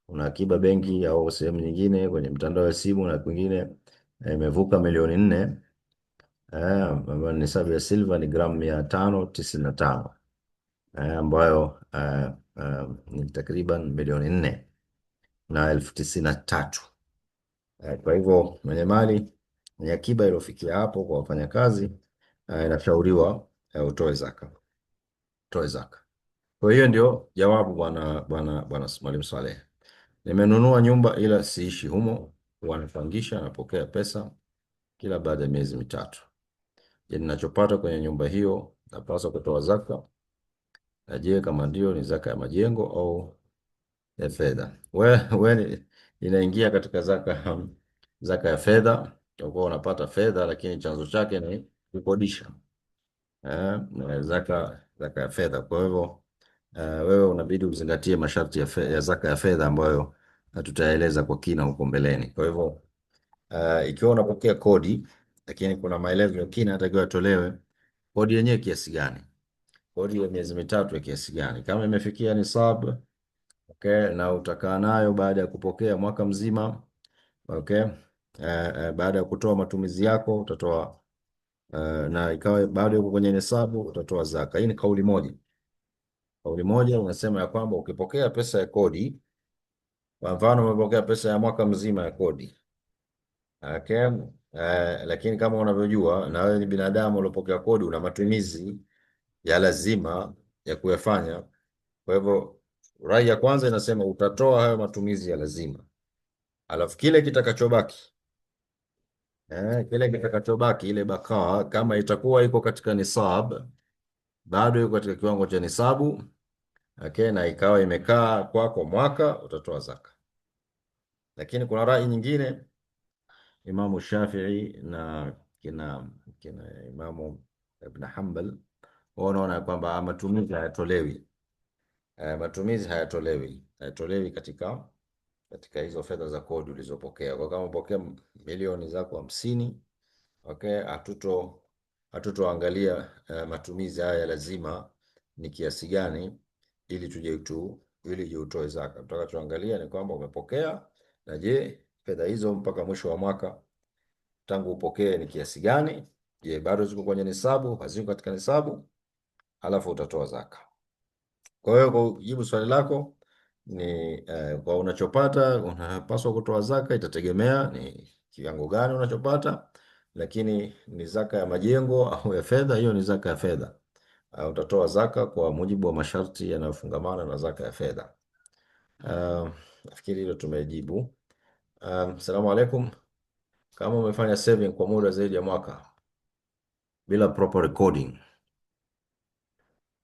Speaker 1: una akiba benki au sehemu nyingine kwenye mtandao wa simu na kwingine, imevuka milioni 4, ambayo nisabu ya silver ni gramu 595, ambayo ni takriban milioni 4,093. Kwa hivyo mwenye akiba iliyofikia hapo kwa wafanyakazi inashauriwa utoe zaka. Kwa hiyo ndio jawabu bwana Mwalimu Swaleh. Nimenunua nyumba ila siishi humo, wanapangisha, napokea pesa kila baada ya miezi mitatu. Je, ninachopata kwenye nyumba hiyo napaswa kutoa zaka? Na je, kama ndio, ni zaka ya majengo au ya fedha? Wewe inaingia katika zaka ya fedha. Utakuwa unapata fedha lakini chanzo chake ni kukodisha, zaka ya fedha. Kwa hivyo wewe unabidi uzingatie masharti ya zaka ya fedha ambayo tutaeleza kwa kina huko mbeleni. Kwa hivyo ikiwa unapokea kodi, lakini kuna maelezo ya kina yatakiwa yatolewe. Kodi yenyewe kiasi gani? Kodi ya miezi mitatu ya kiasi gani? Kama imefikia nisab, okay, na utakaa nayo baada ya kupokea mwaka mzima, okay, baada ya kutoa matumizi yako utatoa, na ikawa bado yuko kwenye nisabu utatoa zaka. Hii ni kauli moja. Kauli moja unasema ya kwamba ukipokea pesa ya kodi, kwa mfano umepokea pesa ya mwaka mzima ya kodi, okay, lakini kama unavyojua na wewe ni binadamu, uliopokea kodi una matumizi ya lazima ya kuyafanya. Kwa hivyo rai ya kwanza inasema utatoa hayo matumizi ya lazima, alafu kile kitakachobaki Kile kitakachobaki ile bakaa, kama itakuwa iko katika nisab, bado iko katika kiwango cha nisabu, okay, na ikawa imekaa kwako mwaka, utatoa zaka. Lakini kuna rai nyingine, Imamu Shafii na kina Imamu Ibn Hanbal wao wanaona kwamba matumizi hayatolewi. Hayatolewi katika hizo fedha za kodi ulizopokea. Kwa kama upokea milioni zako 50, okay, hatutoangalia matumizi haya lazima ni kiasi gani ili je utoe zaka. Tutakachoangalia ni kwamba umepokea, na je, fedha hizo mpaka mwisho wa mwaka tangu upokee ni kiasi gani? Je, bado ziko kwenye nisabu? Haziko katika nisabu? Halafu utatoa zaka. Kwa hiyo kwa kujibu swali lako ni kwa unachopata unapaswa kutoa zaka, itategemea ni kiwango gani unachopata, lakini ni zaka ya majengo au ya fedha, hiyo ni zaka ya fedha. Utatoa zaka kwa mujibu wa masharti yanayofungamana na zaka ya fedha. Nafikiri hilo tumejibu. Salamu alaikum. Kama umefanya saving kwa muda zaidi ya mwaka bila proper recording,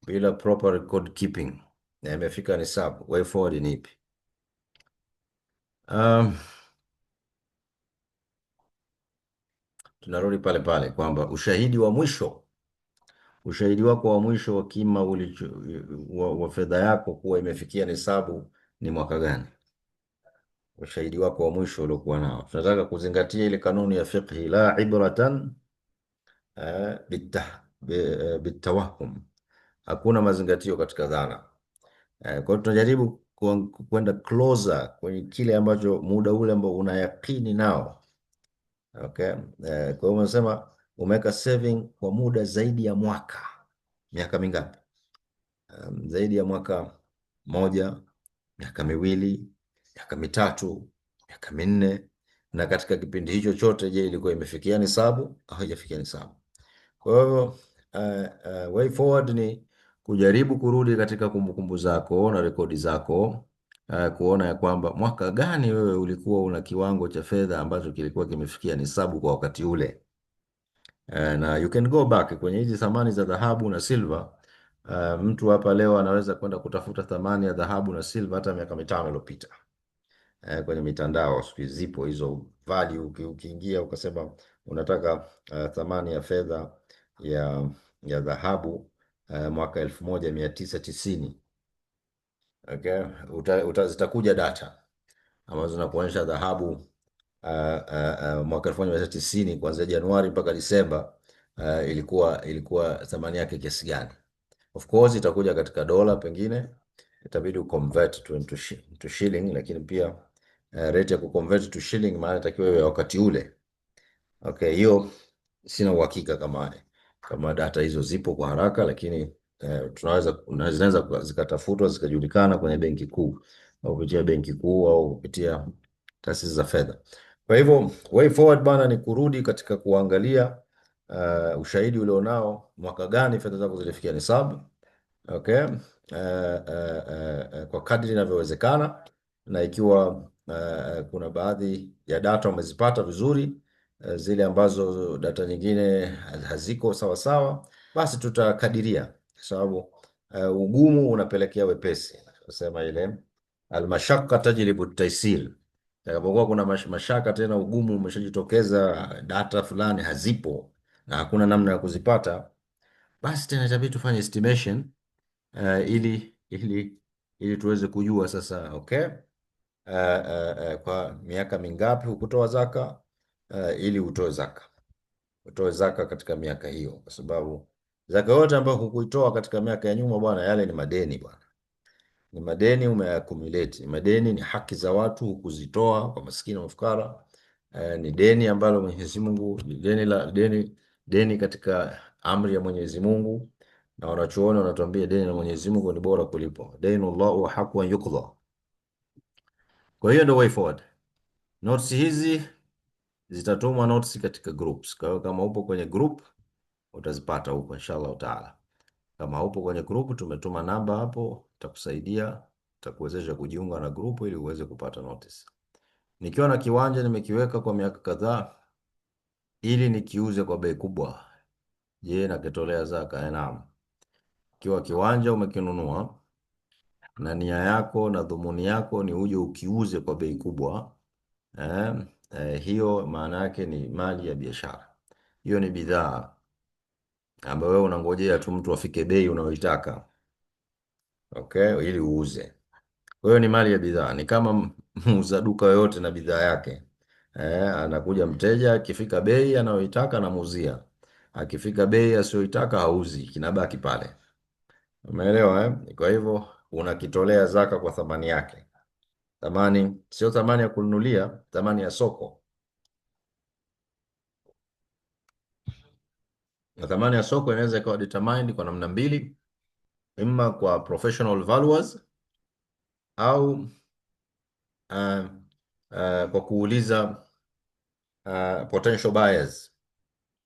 Speaker 1: bila proper record keeping, na imefika nisabu, way forward ni ipi? Tunarudi pale pale kwamba ushahidi wako wa mwisho wa kima wa fedha yako kuwa imefikia nisabu ni mwaka gani? Ushahidi wako wa mwisho uliokuwa nao. Tunataka kuzingatia ile kanuni ya fiqhi, la ibratan bitawahum, hakuna mazingatio katika dhana. Kwa hiyo tunajaribu kwenda closer kwenye kile ambacho muda ule ambao una yakini nao. Okay. Kwa hiyo umesema umeweka saving kwa muda zaidi ya mwaka. Miaka mingapi? Zaidi ya mwaka moja, miaka miwili, miaka mitatu, miaka minne. Na katika kipindi hicho chote, je, ilikuwa imefikia nisabu au haijafikia nisabu? Kwa hiyo way forward ni kujaribu kurudi katika kumbukumbu zako na rekodi zako, kuona ya kwamba mwaka gani wewe ulikuwa una kiwango cha fedha ambacho kilikuwa kimefikia nisabu kwa wakati ule. Na you can go back kwenye hizi thamani za dhahabu na silver. Mtu hapa leo anaweza kwenda kutafuta thamani ya dhahabu na silver hata miaka 5 iliyopita. Kwenye mitandao siku hizi zipo hizo value, ukiingia ukasema unataka thamani ya fedha ya dhahabu mwaka 1990. Okay, zitakuja data ambazo zinakuonyesha dhahabu mwaka 1990 kuanzia Januari mpaka Disemba ilikuwa thamani yake kiasi gani. Of course itakuja katika dola, pengine itabidi uconvert to shilling, lakini pia rate ya kuconvert to shilling maana itakiwa iwe wakati ule. Okay, hiyo sina uhakika kama data hizo zipo kwa haraka, lakini zinaweza zikatafutwa zikajulikana kwenye benki kuu au kupitia benki kuu au kupitia taasisi za fedha. Kwa hivyo way forward bana ni kurudi katika kuangalia ushahidi ulionao, mwaka gani fedha zako zilifikia nisabu. Okay. Kwa kadri inavyowezekana, na ikiwa kuna baadhi ya data umezipata vizuri, zile ambazo data nyingine haziko sawa sawa, basi tutakadiria, kwa sababu ugumu unapelekea wepesi. Nasema ile almashaqqa tajlibu at-taysir. Takapokuwa kuna mashaka tena ugumu umeshajitokeza, data fulani hazipo na hakuna namna ya kuzipata, basi tena itabidi tufanye estimation ili tuweze kujua sasa, okay, kwa miaka mingapi hukutoa zaka, ili utoe zaka katika miaka hiyo, kwa sababu zaka yote ambayo hukuitoa katika miaka ya nyuma bwana, yale ni madeni bwana, ni madeni umeaccumulate. Madeni ni haki za watu hukuzitoa kwa maskini na mafukara. Ni deni ambalo Mwenyezi Mungu, deni katika amri ya Mwenyezi Mungu, na wanachuoni wanatuambia deni la Mwenyezi Mungu ni bora kulipo. Dainullah wa haqqu an yuqda. Kwa hiyo ndio way forward. Notes hizi zitatumwa notes katika groups. Kwa hiyo kama upo kwenye group utazipata huko inshallah taala. Kama upo kwenye group, tumetuma namba hapo, itakusaidia, itakuwezesha kujiunga na group ili uweze kupata notice. Nikiwa na kiwanja nimekiweka kwa miaka kadhaa, ili nikiuze kwa bei kubwa, je, nakitolea zaka? Naam. Ikiwa kiwanja umekinunua na nia yako na dhumuni yako ni uje ukiuze kwa bei kubwa, hiyo maana yake ni mali ya biashara. Hiyo ni bidhaa ambayo wewe unangojea tu mtu afike bei unayoitaka, okay, ili uuze. Kwa hiyo ni mali ya bidhaa, ni kama muuza duka yoyote na bidhaa yake. Anakuja mteja, akifika bei anayoitaka anamuuzia, akifika bei asiyoitaka hauzi, kinabaki pale. Umeelewa eh? Kwa hivyo unakitolea zaka kwa thamani yake. Thamani sio thamani ya kununulia, thamani ya soko. Na thamani ya soko inaweza ikawa determined kwa namna mbili, imma kwa professional valuers au uh, kwa kuuliza potential buyers.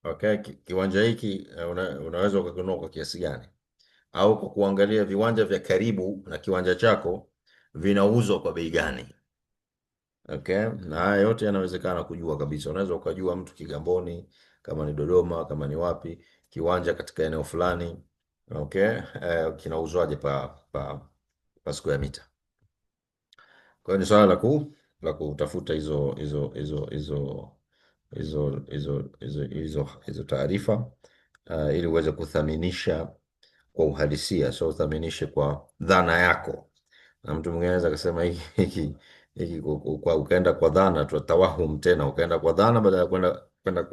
Speaker 1: Okay, kiwanja hiki unaweza ukakinunua kwa kiasi gani, au kwa kuangalia viwanja vya karibu na kiwanja chako vinauzwa kwa bei gani. Okay, na haya yote yanawezekana kujua kabisa. Unaweza ukajua mtu Kigamboni, kama ni Dodoma, kama ni wapi, kiwanja katika eneo fulani, okay, kinauzwaje pa square meter. Kwa hiyo ni swala la kutafuta hizo taarifa, ili uweze kuthaminisha kwa uhalisia, sio uthaminishe kwa dhana yako. Na mtu mwingine anaweza kusema hiki ukaenda kwa dhana tu, tawahum tena, ukaenda kwa dhana badala ya kwenda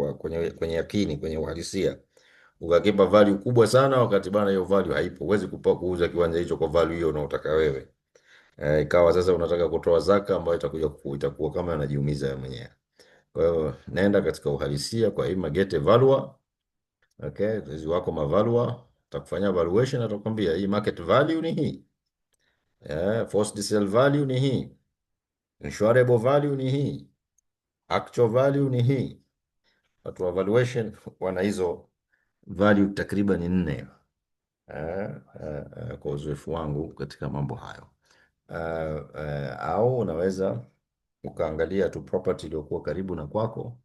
Speaker 1: kwenye yakini, kwenye uhalisia, ukakipa value kubwa sana, wakati bana hiyo value haipo. Huwezi kuuza kiwanja hicho kwa value hiyo unaotaka wewe. Ikawa sasa unataka kutoa zaka ambayo itakuwa kama anajiumiza wewe mwenyewe. Kwa hiyo naenda katika uhalisia, kwa ima get a valuer, okay, hizi wako mavalua atakufanyia valuation, atakwambia hii market value ni hii, forced sale value ni hii, insurable value ni hii, actual value ni hii. Watu wa valuation wana hizo value takriban 4, kwa uzoefu wangu katika mambo hayo. Au unaweza ukaangalia tu property iliyokuwa karibu na kwako,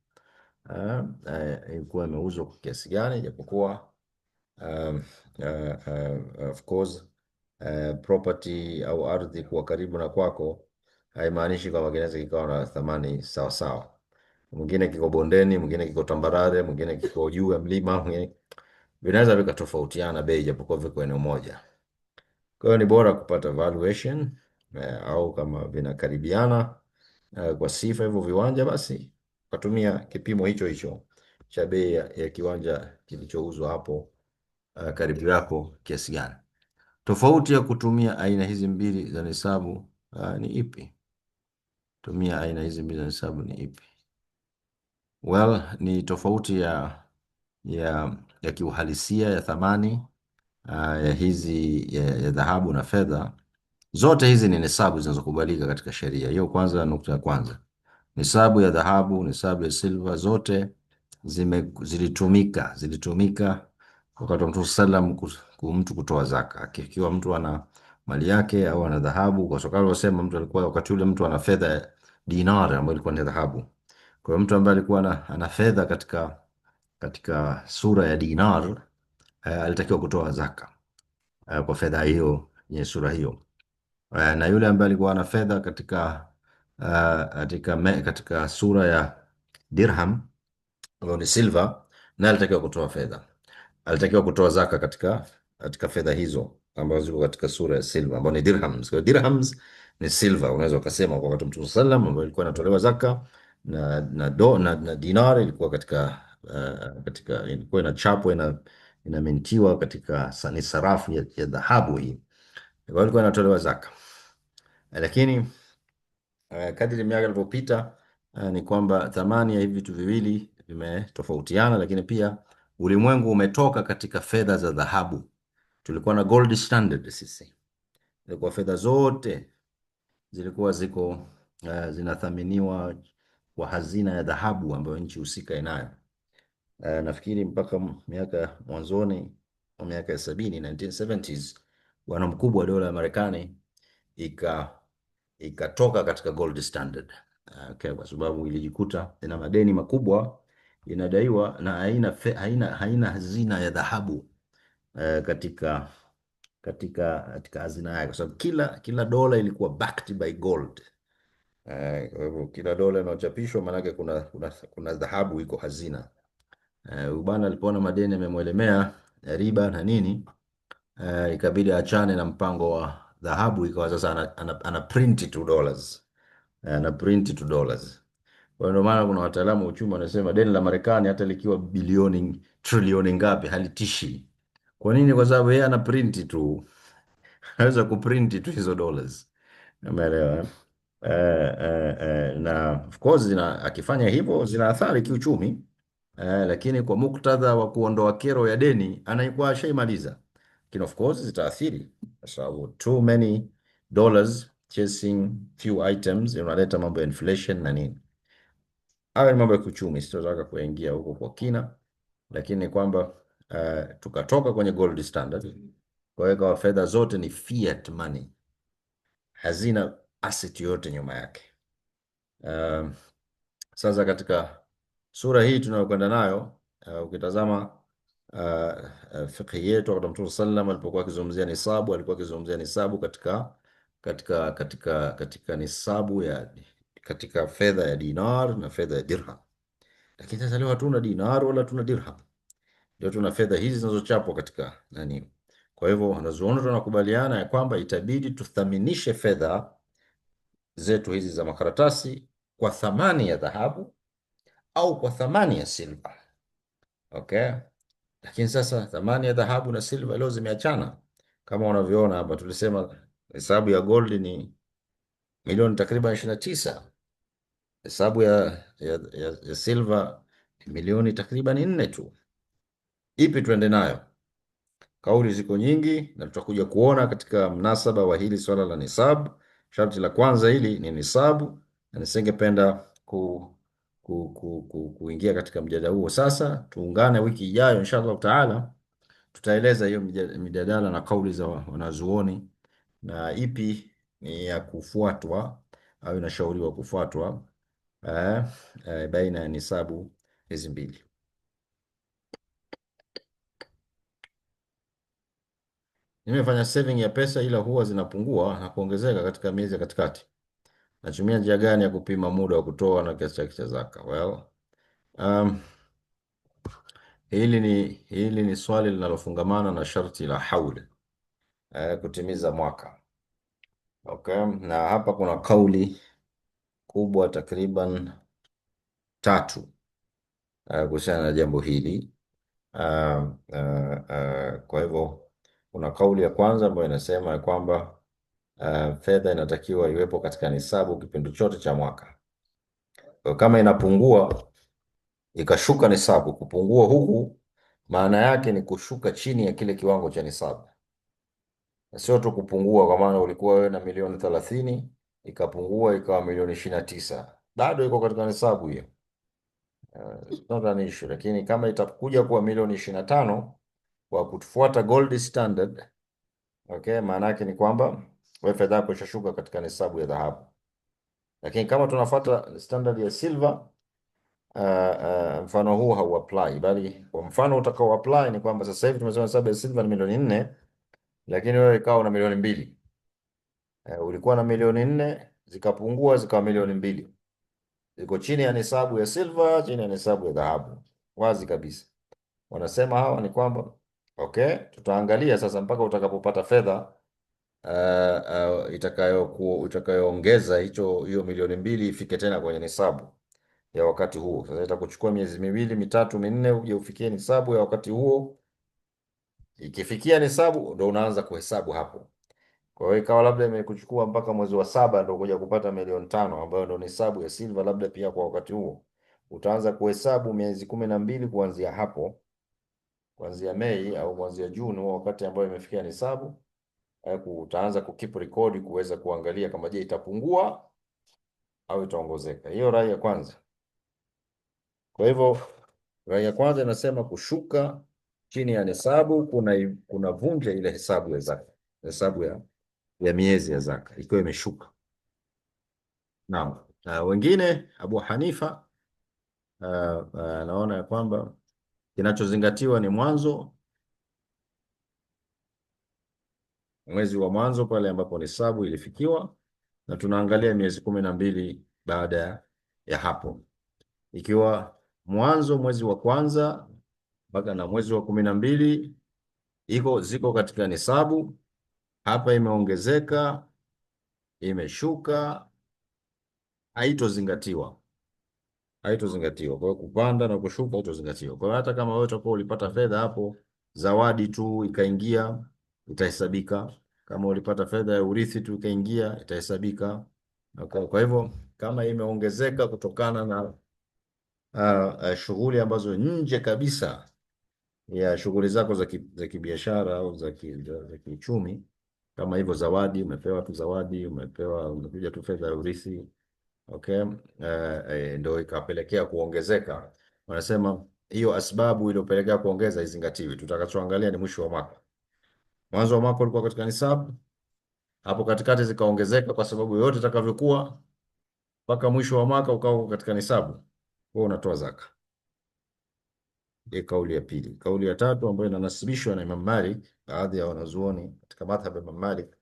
Speaker 1: ilikuwa imeuzwa kwa kiasi gani, japokuwa of course property au ardhi kuwa karibu na kwako haimaanishi kwamba kinaweza kikawa na thamani sawa sawa. Mwingine kiko bondeni, mwingine kiko tambarare, mwingine kiko juu ya mlima, vinaweza vikatofautiana bei, japokuwa viko eneo moja. Kwa hiyo ni bora kupata valuation, au kama vinakaribiana kwa sifa hivyo viwanja, basi ukatumia kipimo hicho hicho cha bei ya kiwanja kilichouzwa hapo karibu yako kiasi gani. Tofauti ya kutumia aina hizi mbili za nisabu ni ipi? Tumia aina hizi mbili za nisabu ni ipi? Well, ni tofauti ya kiuhalisia ya thamani ya hizi ya dhahabu na fedha. Zote hizi ni nisabu zinazokubalika katika sheria. Hiyo kwanza, nukta ya kwanza. Nisabu ya dhahabu, nisabu ya silver, zote zilitumika wakati wa Mtume sallam mtu kutoa zaka. Ikiwa mtu ana mali yake au ana dhahabu, kwa sababu wasema mtu alikuwa wakati ule mtu ana fedha dinar ambayo ilikuwa ni dhahabu. Kwa hiyo mtu ambaye alikuwa ana fedha katika sura ya dinar, alitakiwa kutoa zaka kwa fedha hiyo yenye sura hiyo. Na yule ambaye alikuwa ana fedha katika sura ya dirham ambayo ni silver, naye alitakiwa kutoa zaka katika fedha hizo ambazo ziko katika sura ya silver ambayo ni dirhams. Kwa hiyo dirhams ni silver, unaweza ukasema kwa wakati Mtume sallam ambayo ilikuwa inatolewa zaka, na dinar ilikuwa ilikuwa inachapwa inamentiwa katika ni sarafu ya dhahabu hii, kwa hiyo ilikuwa inatolewa zaka. Lakini kadri miaka ilivyopita, ni kwamba thamani ya hivi vitu viwili vimetofautiana, lakini pia ulimwengu umetoka katika fedha za dhahabu. Tulikuwa na gold standard sisi, ilikuwa fedha zote zilikuwa zinathaminiwa kwa hazina ya dhahabu ambayo nchi husika inayo. Nafikiri mpaka miaka mwanzoni wa miaka ya 1970s, bwana mkubwa wa dola ya Marekani ikatoka katika gold standard, okay, kwa sababu ilijikuta ina madeni makubwa inadaiwa na haina hazina ya dhahabu katika katika hazina yake, kwa sababu kila dola ilikuwa backed by gold. Kwa hivyo kila dola inayochapishwa maanake kuna dhahabu iko hazina. Huyu bwana alipoona madeni yamemwelemea ya riba na nini, ikabidi achane na mpango wa dhahabu, ikawa sasa ana print to dollars. Ana print to dollars. Kwa hiyo ndio maana kuna wataalamu wa uchumi wanasema deni la Marekani hata likiwa bilioni trilioni ngapi halitishi. Kwa nini? Kwa sababu yeye ana print tu, anaweza kuprint tu hizo dollars. Umeelewa? Na of course akifanya hivyo zina athari kiuchumi, lakini kwa muktadha wa kuondoa kero ya deni anaikuwa ashaimaliza, lakini of course zitaathiri kwa sababu too many dollars chasing few items inaleta mambo ya inflation na nini. Haya ni mambo ya kiuchumi, sitotaka kuingia huko kwa kina, lakini ni kwamba tukatoka kwenye gold standard, kwa hiyo kwa fedha zote ni fiat money, hazina asset yote nyuma yake. Uh, Sasa katika sura hii tunayokwenda nayo, ukitazama fiqhi yetu, wakati Mtume sallam alipokuwa akizungumzia nisabu, alikuwa akizungumzia nisabu katika nisabu katika fedha ya dinar na fedha ya dirham. Lakini sasa leo hatuna dinar wala hatuna dirham, ndio tuna fedha hizi zinazochapwa katika nani. Kwa hivyo wanazuoni tunakubaliana ya kwamba itabidi tuthaminishe fedha zetu hizi za makaratasi kwa thamani ya dhahabu au kwa thamani ya silva. Okay? Lakini sasa thamani ya dhahabu na silva leo zimeachana. Kama unavyoona hapa, tulisema hesabu ya gold ni milioni takriban 29. Hesabu ya silva ni milioni takriban 4 tu. Ipi tuende nayo? Kauli ziko nyingi na tutakuja kuona katika mnasaba wa hili swala la nisabu. Sharti la kwanza hili ni nisabu, na nisingependa kuingia katika mjadala huo sasa. Tuungane wiki ijayo inshallah taala, tutaeleza hiyo mijadala na kauli za wanazuoni na ipi ni ya kufuatwa au inashauriwa kufuatwa baina ya nisabu hizi mbili. Nimefanya saving ya pesa ila huwa zinapungua na kuongezeka katika miezi ya katikati. Natumia njia gani ya kupima muda wa kutoa na kiasi chake cha zaka? Well, um, hili ni swali linalofungamana na sharti la haul, kutimiza mwaka. Okay, na hapa kuna kauli kubwa takriban 3 kuhusiana na jambo hili. Kwa hivyo kuna kauli ya kwanza ambayo inasema ya kwamba fedha inatakiwa iwepo katika nisabu kipindi chote cha mwaka. Kwa kama inapungua ikashuka nisabu, kupungua huku maana yake ni kushuka chini ya kile kiwango cha nisabu, sio tu kupungua kwa maana ulikuwa wewe na milioni 30 ikapungua ikawa milioni 29, bado iko katika nisabu hiyo. It's not an issue, lakini kama itakuja kuwa milioni 25 kwa kufuata gold standard, okay, maana yake ni kwamba wewe fedha yako ishashuka katika nisabu ya dhahabu. Lakini kama tunafuata standard ya silver, mfano huu hau apply, bali kwa mfano utakao apply ni kwamba sasa hivi tumesema nisabu ya silver ni milioni 4, lakini wewe ikawa na milioni 2. Ulikuwa na milioni 4 zikapungua zikawa milioni 2, ziko chini ya nisabu ya silver, chini ya nisabu ya dhahabu, wazi kabisa. Wanasema hawa ni kwamba okay, tutaangalia sasa mpaka utakapopata fedha itakayoongeza hiyo milioni 2 ifike tena kwenye nisabu ya wakati huo. Sasa itakuchukua miezi 2, 3, 4 uje ufikie nisabu ya wakati huo. Ikifikia nisabu ndo unaanza kuhesabu hapo. Kwa hiyo ikawa labda imekuchukua mpaka mwezi wa 7 ndo kuja kupata milioni 5 ambayo ndo nisabu ya silver labda pia kwa wakati huo. Utaanza kuhesabu miezi 12 kuanzia hapo, kuanzia Mei au kuanzia Juni, wakati ambao imefikia nisabu. Utaanza kukeep record kuweza kuangalia kama je itapungua au itaongezeka. Hiyo rai ya kwanza. Kwa hivyo rai ya kwanza inasema kushuka chini ya nisabu kuna vunja ile hesabu ya zaka, hesabu ya miezi ya zaka ikiwa imeshuka. Naam. Wengine Abu Hanifa naona ya kwamba kinachozingatiwa ni mwanzo, mwezi wa mwanzo pale ambapo nisabu ilifikiwa, na tunaangalia miezi 12 baada ya hapo. Ikiwa mwanzo mwezi wa kwanza mpaka na mwezi wa 12 ziko katika nisabu, hapa imeongezeka, imeshuka, haitozingatiwa, haitozingatiwa. Kwa hiyo kupanda na kushuka haitozingatiwa. Kwa hiyo hata kama wewe utakuwa ulipata fedha hapo, zawadi tu ikaingia, itahesabika. Kama ulipata fedha ya urithi tu ikaingia, itahesabika. Kwa hivyo kama imeongezeka kutokana na shughuli ambazo nje kabisa ya shughuli zako za kibiashara au za kiuchumi, kama hivyo zawadi, umepewa tu zawadi, umekuja tu fedha ya urithi, okay, ndio ikapelekea kuongezeka, wanasema hiyo asbabu iliyopelekea kuongeza izingatiwe. Tutakachoangalia ni mwisho wa mwaka. Mwanzo wa mwaka ulikuwa katika nisabu, hapo katikati zikaongezeka kwa sababu yote itakavyokuwa, mpaka mwisho wa mwaka ukawa katika nisabu, wewe unatoa zaka. Hii kauli ya pili. Kauli ya tatu ambayo inanasibishwa na Imam Malik, baadhi ya wanazuoni katika madhhab ya Imam Malik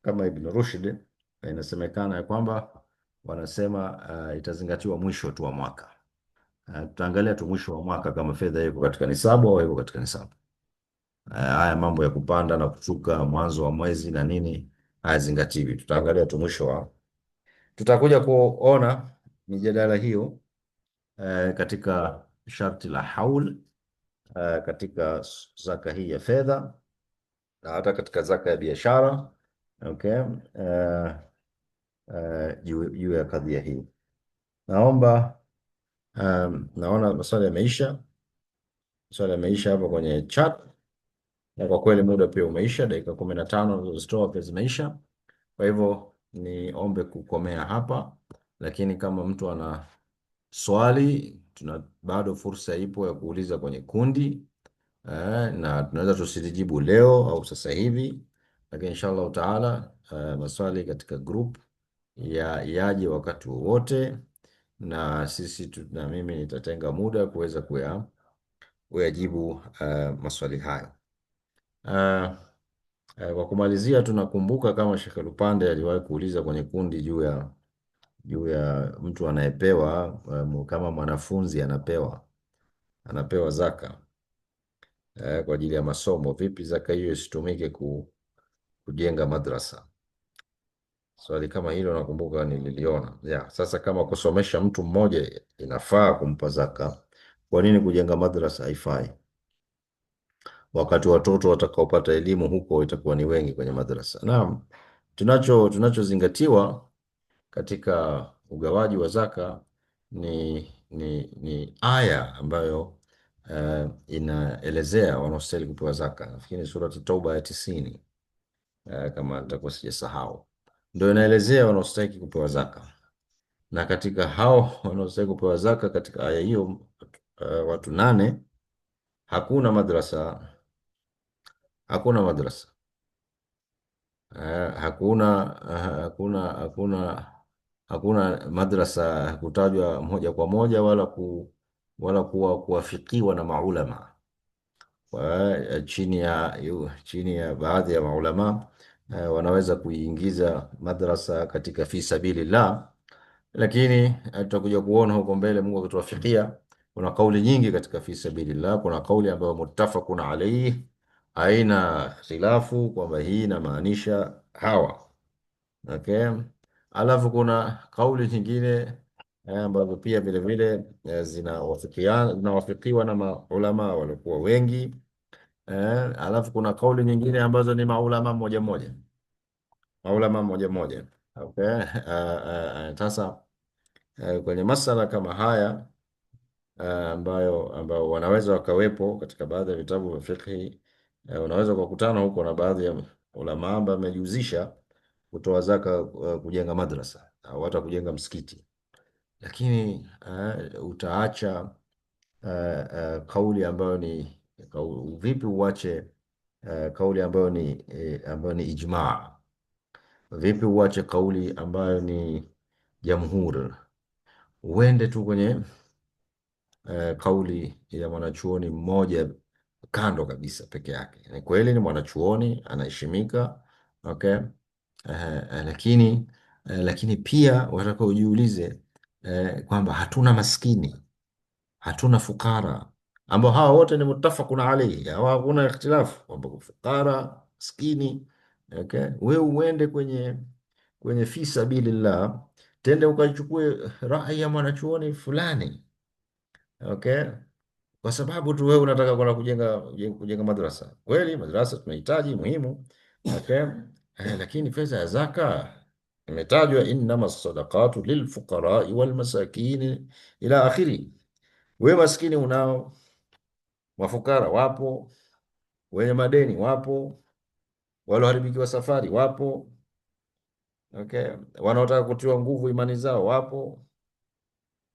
Speaker 1: kama Ibn Rushd, inasemekana ya kwamba wanasema itazingatiwa mwisho tu wa mwaka. Tutaangalia tu mwisho wa mwaka kama fedha iko katika nisabu au iko katika nisabu. Haya mambo ya kupanda na kushuka, mwanzo wa mwezi na nini, hayazingatiwi. Tutaangalia tu mwisho wa. Tutakuja kuona mijadala hiyo katika sharti la haul, katika zaka hii ya fedha na hata katika zaka ya biashara, okay, juu ya kadhia hii. Naomba naona maswali yameisha, maswali yameisha hapo kwenye chat, na kwa kweli muda pia umeisha, dakika 15 nilizozitoa pia zimeisha. Kwa hivyo niombe kukomea hapa, lakini kama mtu ana swali, tuna bado fursa ipo ya kuuliza kwenye kundi, na tunaweza tusilijibu leo au sasa hivi, lakini inshallah taala maswali katika group yaje wakati wowote, na na mimi nitatenga muda kuweza kuyajibu maswali hayo. Kwa kumalizia, tunakumbuka kama Sheikh Lupande aliwahi kuuliza kwenye kundi juu ya mtu anayepewa, kama mwanafunzi anapewa zaka kwa ajili ya masomo, vipi zaka hiyo isitumike kujenga madrasa? Swali kama hilo nakumbuka nililiona. Sasa kama kusomesha mtu mmoja inafaa kumpa zaka, kwa nini kujenga madrasa haifai? Wakati watoto watakaopata elimu huko itakuwa ni wengi kwenye madrasa. Naam, tunachozingatiwa katika ugawaji wa zaka ni aya ambayo inaelezea wanaostahili kupewa zaka. Nafikiri ni sura Tauba ya 90, kama nitakuwa sijasahau, ndio inaelezea wanaostahili kupewa zaka. Na katika hao wanaostahili kupewa zaka katika aya hiyo, watu 8, hakuna madrasa, hakuna madrasa, hakuna madrasa kutajwa moja kwa moja, wala kuwafikiwa na maulama. Chini ya baadhi ya maulama wanaweza kuiingiza madrasa katika fi sabilillah, lakini tutakuja kuona huko mbele, Mungu akituwafikia, kuna kauli nyingi katika fi sabilillah. Kuna kauli ambayo muttafaqun alayhi, haina khilafu kwamba hii inamaanisha hawa, okay. Alafu kuna kauli nyingine ambazo pia vile vile zinawafikiwa na maulama waliokuwa wengi. Alafu kuna kauli nyingine ambazo ni maulama moja moja, okay. Sasa kwenye masala kama haya ambayo wanaweza wakawepo katika baadhi ya vitabu vya fiqh, unaweza kukutana huko na baadhi ya ulama ambao wamejihusisha kutoa zaka kujenga madrasa au hata kujenga msikiti, lakini utaacha kauli ambayo ni vipi uache kauli ambayo ni ijmaa? Vipi uache kauli ambayo ni jamhur, uende tu kwenye kauli ya mwanachuoni mmoja kando kabisa peke yake. Ni kweli ni mwanachuoni anaheshimika, okay? Lakini pia wataka ujiulize kwamba hatuna maskini, hatuna fukara, ambao hawa wote ni muttafaqun alayhi, hawa hakuna ikhtilafu kwamba fukara maskini. Okay? Wewe uende kwenye fi sabilillah, tende ukachukue rai ya mwanachuoni fulani, okay? Kwa sababu tu wewe unataka kwenda kujenga madrasa. Kweli madrasa tunahitaji, muhimu, okay? Lakini pesa ya zaka imetajwa, innama sadaqatu lilfuqarai walmasakini ila akhiri. Wewe maskini unao, mafukara wapo, wenye madeni wapo, walioharibikiwa safari wapo, okay? Wanaotaka kutiwa nguvu imani zao wapo,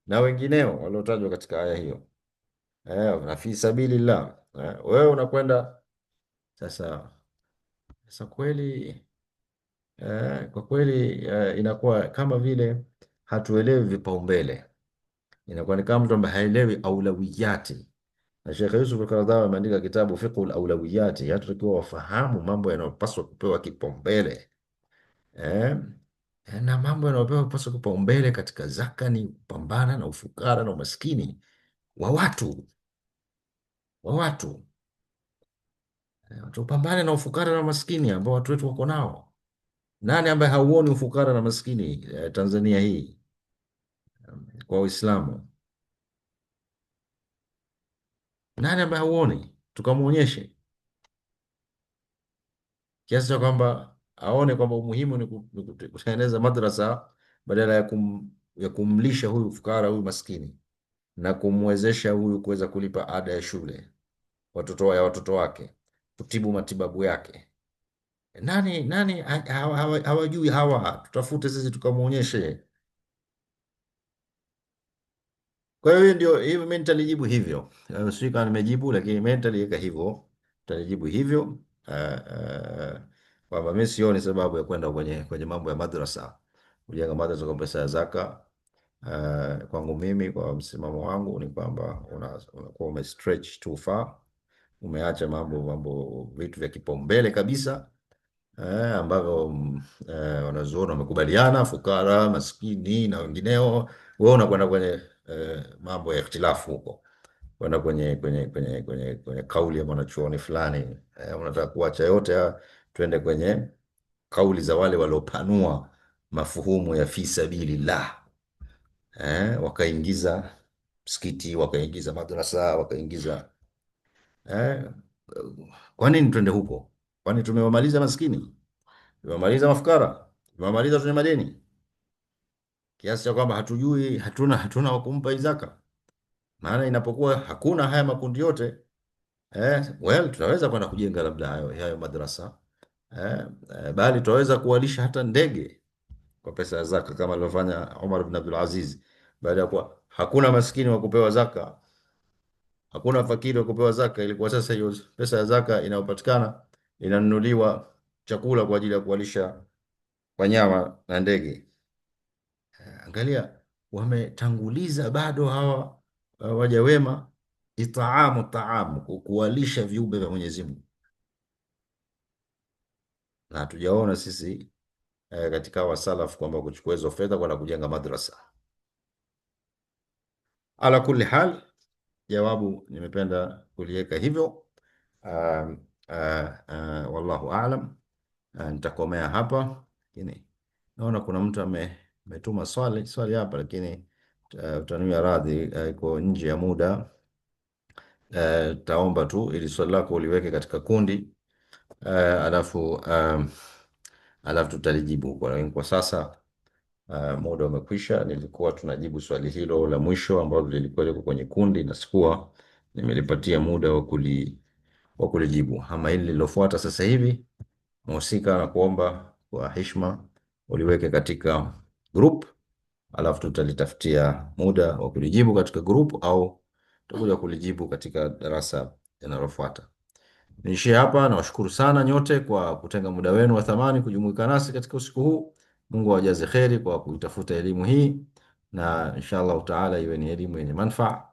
Speaker 1: na wengineo waliotajwa katika aya hiyo, na fi sabilillah. Wewe unakwenda sasa. Sasa kweli, kwa kweli, inakuwa kama vile hatuelewi vipaumbele, inakuwa ni kama mtu ambaye haelewi aulawiyati. Na Sheikh Yusuf Al-Qaradawi ameandika kitabu Fiqhul Awlawiyati, hatakiwa wafahamu mambo yanayopaswa kupewa kipaumbele, eh? Na mambo yanayopewa paswa kipaumbele katika zaka ni kupambana na ufukara na umaskini wa watu. Tupambane na ufukara na umaskini ambao watu wetu wako nao. Nani ambaye hauoni ufukara na maskini Tanzania hii kwa Uislamu? Nani ambaye hauoni? Tukamwonyeshe, kiasi cha kwamba aone kwamba umuhimu ni kutengeneza madrasa badala ya kumlisha huyu fukara, huyu maskini, na kumwezesha huyu kuweza kulipa ada ya shule watoto wake, kutibu matibabu yake. Nani hawajui hawa? Tutafute sisi tukamwonyeshe. Kwa hiyo ndio hivi, mimi nitalijibu hivyo. Sijui kama nimejibu, lakini mimi nitaliweka hivyo, nitalijibu hivyo, kwamba mimi sioni sababu ya kwenda kwenye mambo ya madrasa, kujenga madrasa kwa pesa ya zaka. Kwangu mimi, kwa msimamo wangu ni kwamba unakuwa umestretch too far, umeacha vitu vya kipaumbele kabisa, ambavyo wanazuoni wamekubaliana, fukara, maskini na wengineo. Wewe unakwenda kwenye mambo ya ikhtilafu huko, kwenda kwenye kauli ya mwanachuoni fulani. Unataka kuacha yote twende kwenye kauli za wale waliopanua mafuhumu ya fi sabilillah, wakaingiza msikiti, wakaingiza madrasa, wakaingiza eh, kwa nini twende huko? Kwani tumewamaliza maskini? Tumemaliza mafukara, tumemaliza wenye madeni, kiasi cha kwamba hatuna wa kumpa zaka. Maana inapokuwa hakuna haya makundi yote, tunaweza kwenda kujenga labda hayo madrasa, bali tunaweza kuwalisha hata ndege kwa pesa ya zaka, kama alivyofanya Umar bin Abdul Aziz. Baada ya kuwa hakuna maskini wa kupewa zaka, hakuna fakiri wa kupewa zaka, ilikuwa sasa hiyo pesa ya zaka inayopatikana inanunuliwa chakula kwa ajili ya kuwalisha wanyama na ndege. Angalia, wametanguliza bado hawa waja wema, taamu, kuwalisha viumbe vya Mwenyezi Mungu, na hatujaona sisi katika wasalaf kwamba kuchukua hizo fedha kwenda kujenga madrasa. Ala kulli hal, jawabu nimependa kuliweka hivyo. Wallahu aalam. Nitakomea hapa, lakini naona kuna mtu ametuma swali hapa, lakini utaniwia radhi, iko nje ya muda. Taomba tu ili swali lako uliweke katika kundi, alafu tutalijibu. Kwa sasa muda umekwisha. Nilikuwa tunajibu swali hilo la mwisho ambalo lilikuwa liko kwenye kundi na sikuwa nimelipatia muda wa kulijibu. Ama hili lilofuata sasa hivi, mhusika na kuomba kwa heshima uliweke katika group, alafu tutalitafutia muda wa kulijibu katika group, au tutakuja kulijibu katika darasa linalofuata. Niishie hapa. Nawashukuru sana nyote kwa kutenga muda wenu wa thamani kujumuika nasi katika usiku huu. Mungu awajaze kheri kwa kuitafuta elimu hii, na inshallah taala iwe ni elimu yenye manufaa.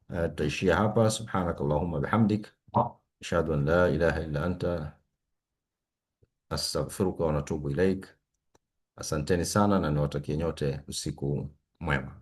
Speaker 1: Tutaishia hapa. Subhanak Allahumma bihamdik, ashhadu an la ilaha illa anta, astaghfiruka wa natubu ilaik. Asanteni sana na niwatakie nyote usiku mwema.